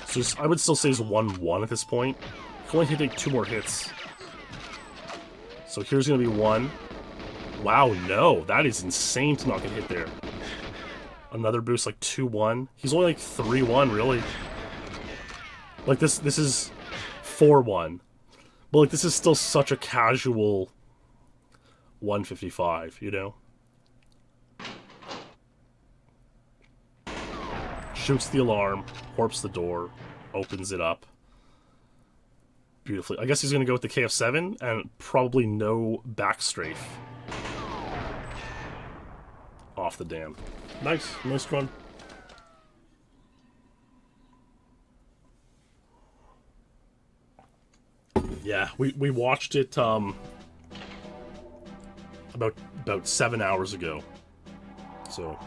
So I would still say it's 1-1 at this point. You only take 2 more hits. So here's gonna be 1. Wow, no, that is insane to not get hit there. Another boost, like 2-1. He's only like 3-1, really. Like this is 4-1. But like this is still such a casual 155, you know? Shoots the alarm, warps the door, opens it up. Beautifully. I guess he's going to go with the KF7 and probably no back strafe. Off the dam. Nice. Nice run. Yeah, we watched it about 7 hours ago. So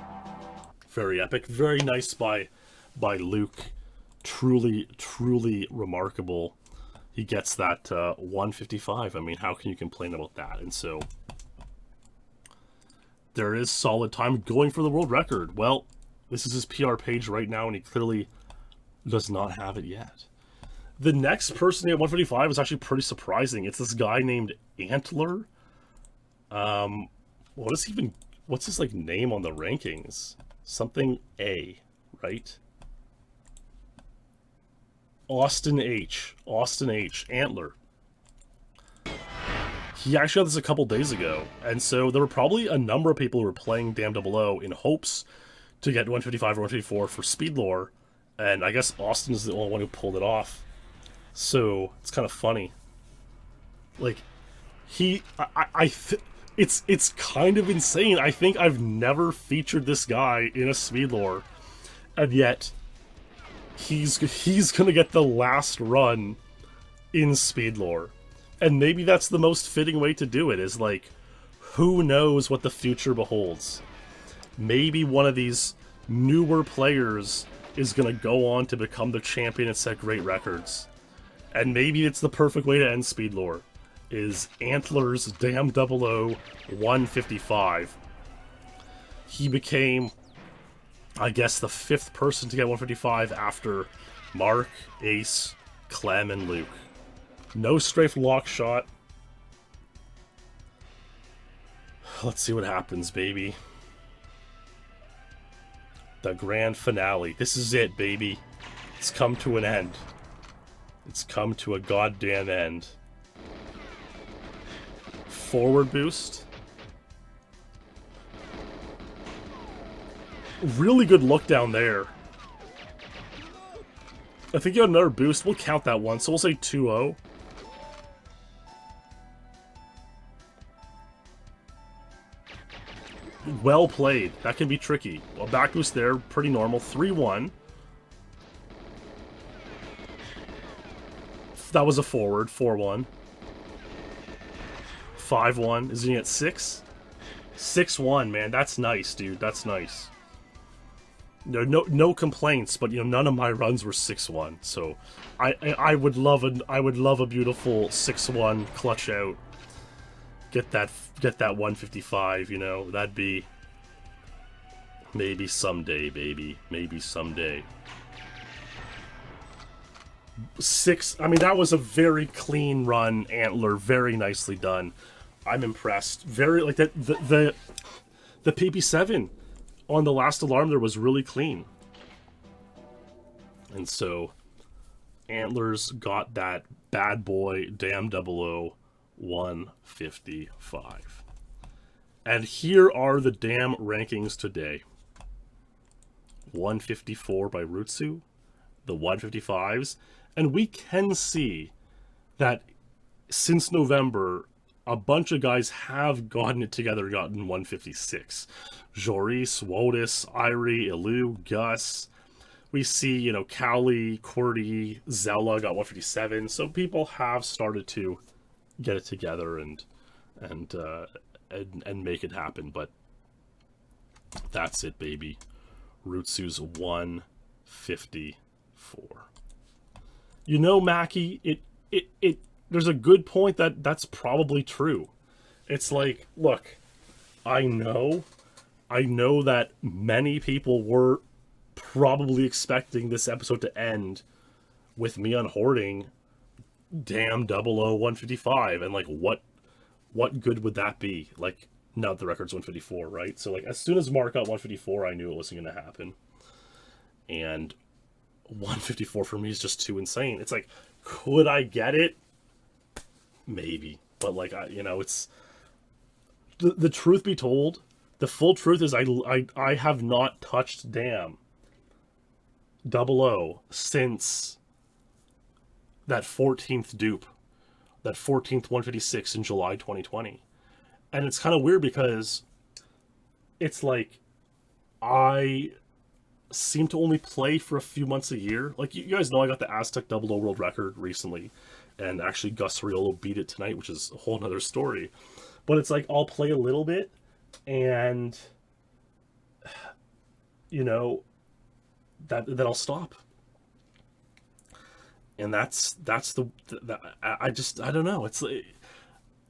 very epic, very nice by Luke. Truly remarkable. He gets that 155. I mean, how can you complain about that? And so there is solid time going for the world record. Well, this is his PR page right now, and he clearly does not have it yet. The next person at 155 is actually pretty surprising. It's this guy named Antler. What's his like name on the rankings? Something A, right? Austin H, Antler. He actually had this a couple days ago, and so there were probably a number of people who were playing Damn 00 in hopes to get 155 or 154 for SpeedLore, and I guess Austin is the only one who pulled it off. So it's kind of funny. Like, it's kind of insane. I think I've never featured this guy in a SpeedLore, and yet he's gonna get the last run in SpeedLore. And maybe that's the most fitting way to do it, is like, who knows what the future beholds. Maybe one of these newer players is gonna go on to become the champion and set great records. And maybe it's the perfect way to end SpeedLore. is Antler's Damn 155. He became, I guess, the 5th person to get 155 after Mark, Ace, Clem, and Luke. No strafe lock shot. Let's see what happens, baby. The grand finale. This is it, baby. It's come to an end. It's come to a goddamn end. Forward boost. Really good look down there. I think you had another boost. We'll count that one, so we'll say 2-0. Well played. That can be tricky. Well, back boost there, pretty normal. 3-1. That was a forward. 4-1. 5-1. Is he at 6? 6-1, man. That's nice, dude. That's nice. No complaints, but none of my runs were 6-1. So I would love a beautiful 6-1 clutch out. Get that 155, that'd be maybe someday, baby. Maybe someday. 6, I mean, that was a very clean run, Antler, very nicely done. I'm impressed. Very, like, the PP7 on the last alarm there was really clean. And so, Antler's got that bad boy, damn 155. And here are the damn rankings today. 154 by Rutsu, the 155s, and we can see that since November, a bunch of guys have gotten it together, gotten 156. Joris, Wotus, Irie, Ilu, Gus. We see, Cowley, Qwerty, Zella got 157. So people have started to get it together and make it happen. But that's it, baby. Rutsu's 154. Mackie, there's a good point that's probably true. It's like, look, I know that many people were probably expecting this episode to end with me unhoarding damn 155, and like what good would that be? Like, now the record's 154, right? So like as soon as Mark got 154, I knew it wasn't going to happen. And 154 for me is just too insane. It's like, could I get it? Maybe, but like it's the truth be told, the full truth is I have not touched damn 00 since that 14th dupe, that 14th 156 in July 2020. And it's kind of weird because it's like I seem to only play for a few months a year. Like, you guys know I got the Aztec 00 world record recently, and actually Gus Riolo beat it tonight, which is a whole nother story. But it's like I'll play a little bit, and that I'll stop. And that's the I don't know. It's like,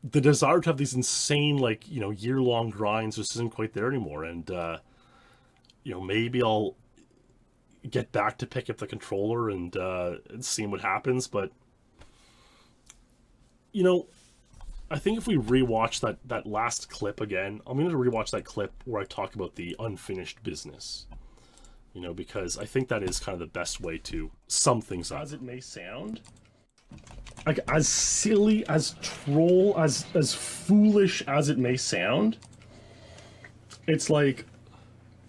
the desire to have these insane, like, year-long grinds just isn't quite there anymore. And maybe I'll get back to pick up the controller and see what happens. But I think if we rewatch that last clip again, I'm going to rewatch that clip where I talk about the unfinished business. Because I think that is kind of the best way to sum things up. As it may sound, like, as silly, as troll, as foolish as it may sound, it's like,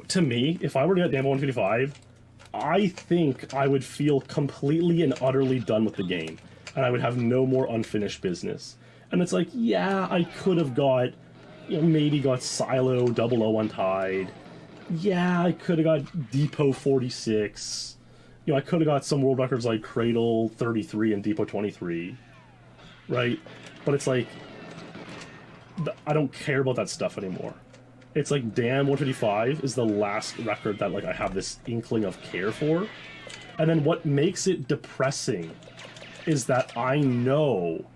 to me, if I were to get damn 155, I think I would feel completely and utterly done with the game, and I would have no more unfinished business. And it's like, yeah, I could have got, maybe got Silo 00 untied. Yeah, I could have got Depot 46. I could have got some world records like Cradle 33 and Depot 23. Right? But it's like, I don't care about that stuff anymore. It's like, damn, 155 is the last record that, like, I have this inkling of care for. And then what makes it depressing is that I know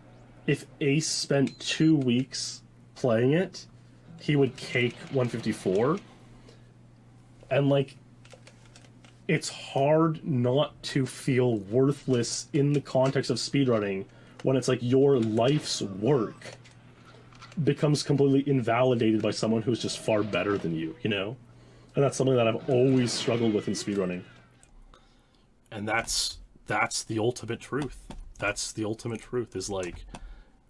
if Ace spent 2 weeks playing it, he would cake 154. And, like, it's hard not to feel worthless in the context of speedrunning when it's like your life's work becomes completely invalidated by someone who's just far better than you, you know? And that's something that I've always struggled with in speedrunning. And that's the ultimate truth. That's the ultimate truth, is like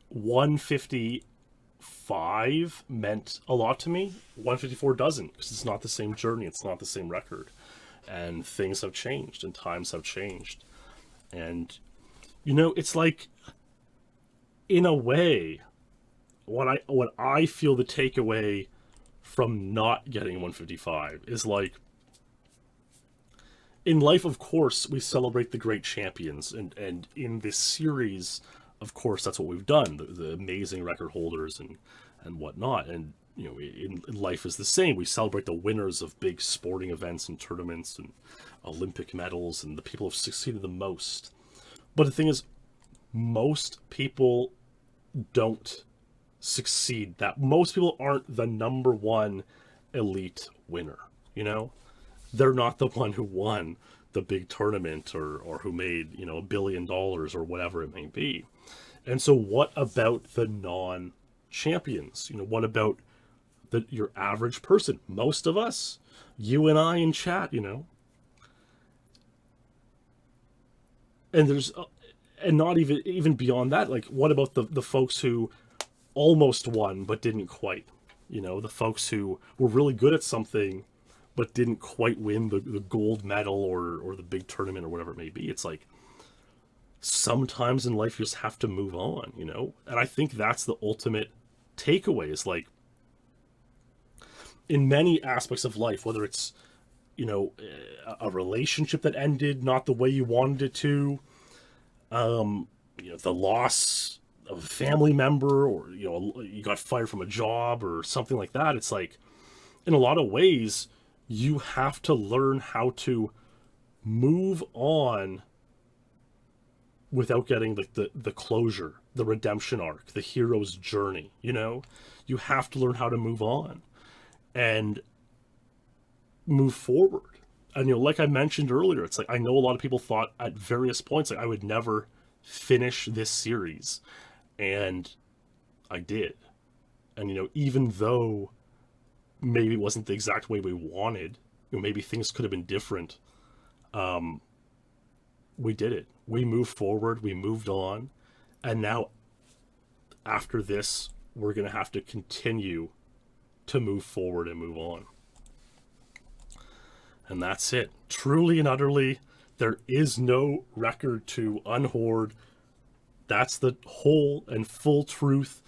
155 meant a lot to me. 154 doesn't, because it's not the same journey, it's not the same record. And things have changed and times have changed. And, you know, it's like, in a way, what I feel the takeaway from not getting 155 is like, in life, of course, we celebrate the great champions, and in this series, of course, that's what we've done, the amazing record holders and whatnot. And, you know, in life is the same. We celebrate the winners of big sporting events and tournaments and Olympic medals and the people who have succeeded the most. But the thing is, most people don't succeed. That most people aren't the number one elite winner, you know? They're not the one who won the big tournament or who made, you know, $1 billion or whatever it may be. And so what about the non-champions? You know, what about your average person? Most of us, you and I in chat, you know? And there's, and not even beyond that, like, what about the folks who almost won but didn't quite? You know, the folks who were really good at something but didn't quite win the gold medal or the big tournament or whatever it may be. It's like, sometimes in life you just have to move on, you know? And I think that's the ultimate takeaway, is like, in many aspects of life, whether it's, you know, a relationship that ended not the way you wanted it to, you know, the loss of a family member, or, you know, you got fired from a job or something like that. It's like, in a lot of ways, you have to learn how to move on without getting the closure, the redemption arc, the hero's journey, you know? You have to learn how to move on and move forward. And, you know, like I mentioned earlier, it's like, I know a lot of people thought at various points, like, I would never finish this series. And I did. And, you know, even though maybe it wasn't the exact way we wanted, you know, maybe things could have been different, we did it. We moved forward, we moved on, and now after this, we're going to have to continue to move forward and move on. And that's it. Truly and utterly, there is no record to unhoard. That's the whole and full truth,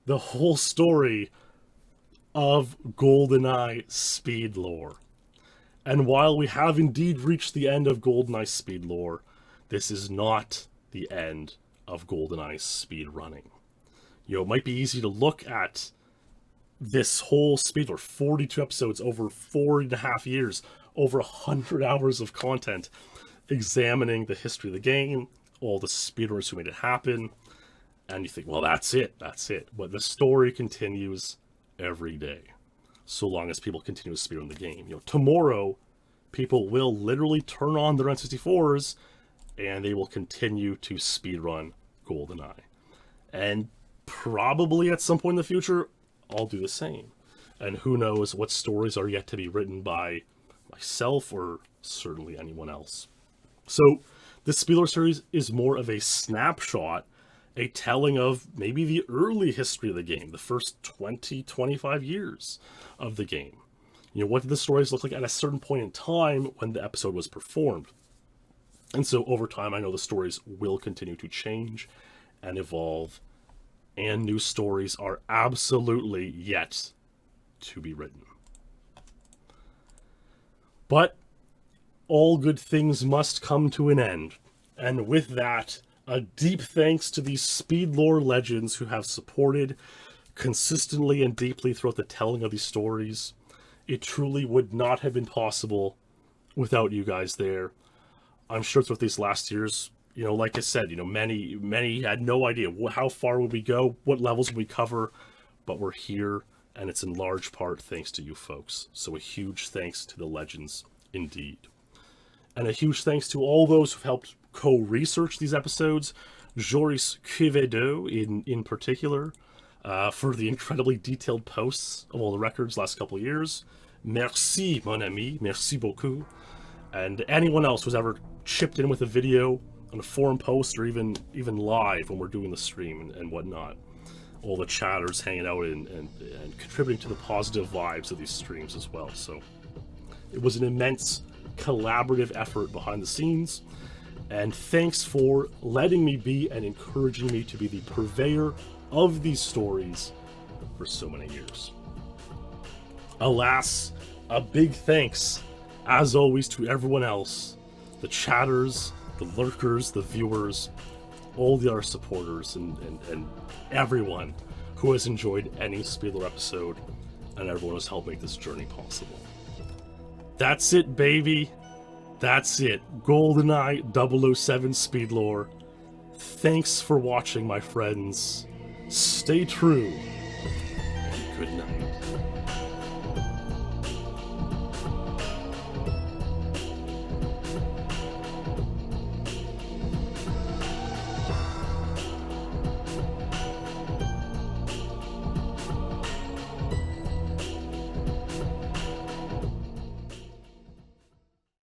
the whole story of GoldenEye SpeedLore. And while we have indeed reached the end of GoldenEye SpeedLore, this is not the end of GoldenEye speedrunning. You know, it might be easy to look at this whole SpeedLore, 42 episodes over 4.5 years, over 100 hours of content, examining the history of the game, all the speedrunners who made it happen, and you think, well, that's it. But the story continues every day, so long as people continue to speedrun the game. You know, tomorrow, people will literally turn on their N64s, and they will continue to speedrun GoldenEye. And probably at some point in the future, I'll do the same. And who knows what stories are yet to be written by myself or certainly anyone else. So the SpeedLore series is more of a snapshot, a telling of maybe the early history of the game, the first 20, 25 years of the game. You know, what did the stories look like at a certain point in time when the episode was performed? And so over time, I know the stories will continue to change and evolve, and new stories are absolutely yet to be written. But all good things must come to an end. And with that, a deep thanks to these SpeedLore legends who have supported consistently and deeply throughout the telling of these stories. It truly would not have been possible without you guys there. I'm sure throughout these last years, You know, like I said, you know, many had no idea how far would we go, what levels would we cover, but we're here, and it's in large part thanks to you folks. So a huge thanks to the legends indeed. And a huge thanks to all those who've helped co-research these episodes, Joris Quevedo in particular, for the incredibly detailed posts of all the records last couple of years. Merci, mon ami, merci beaucoup. And anyone else who's ever chipped in with a video on a forum post or even live when we're doing the stream and whatnot. All the chatters hanging out and contributing to the positive vibes of these streams as well. So it was an immense collaborative effort behind the scenes, and thanks for letting me be and encouraging me to be the purveyor of these stories for so many years. Alas, a big thanks, as always, to everyone else, the chatters, the lurkers, the viewers, all the other supporters, and everyone who has enjoyed any SpeedLore episode, and everyone who's helped make this journey possible. That's it, baby. That's it. GoldenEye 007 SpeedLore. Thanks for watching, my friends. Stay true, and good night.